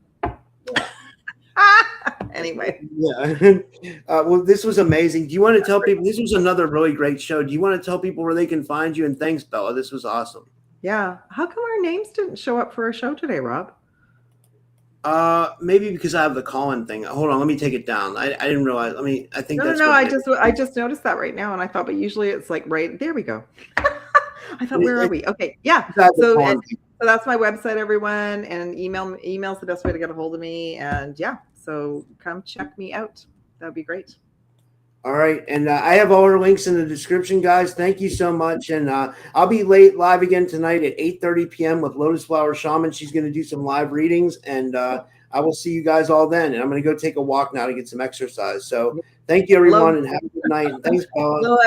Anyway. Yeah. Well, this was amazing. Do you want to tell people, this was another really great show. Do you want to tell people where they can find you? And thanks, Bella. This was awesome. Yeah. How come our names didn't show up for our show today, Rob? Maybe because I have the call-in thing. Hold on, let me take it down. I didn't realize. I think that's No. what I just noticed that right now, and I thought, but usually it's like right there. We go. I thought, where are we? Okay, yeah. So that's my website, everyone, and email's the best way to get a hold of me. And yeah, so come check me out. That would be great. All right, and I have all our links in the description, guys. Thank you so much, and I'll be live again tonight at 8:30 p.m. with Lotus Flower Shaman. She's going to do some live readings, and I will see you guys all then. And I'm going to go take a walk now to get some exercise. So thank you, everyone, and have a good night. And thanks, Paula.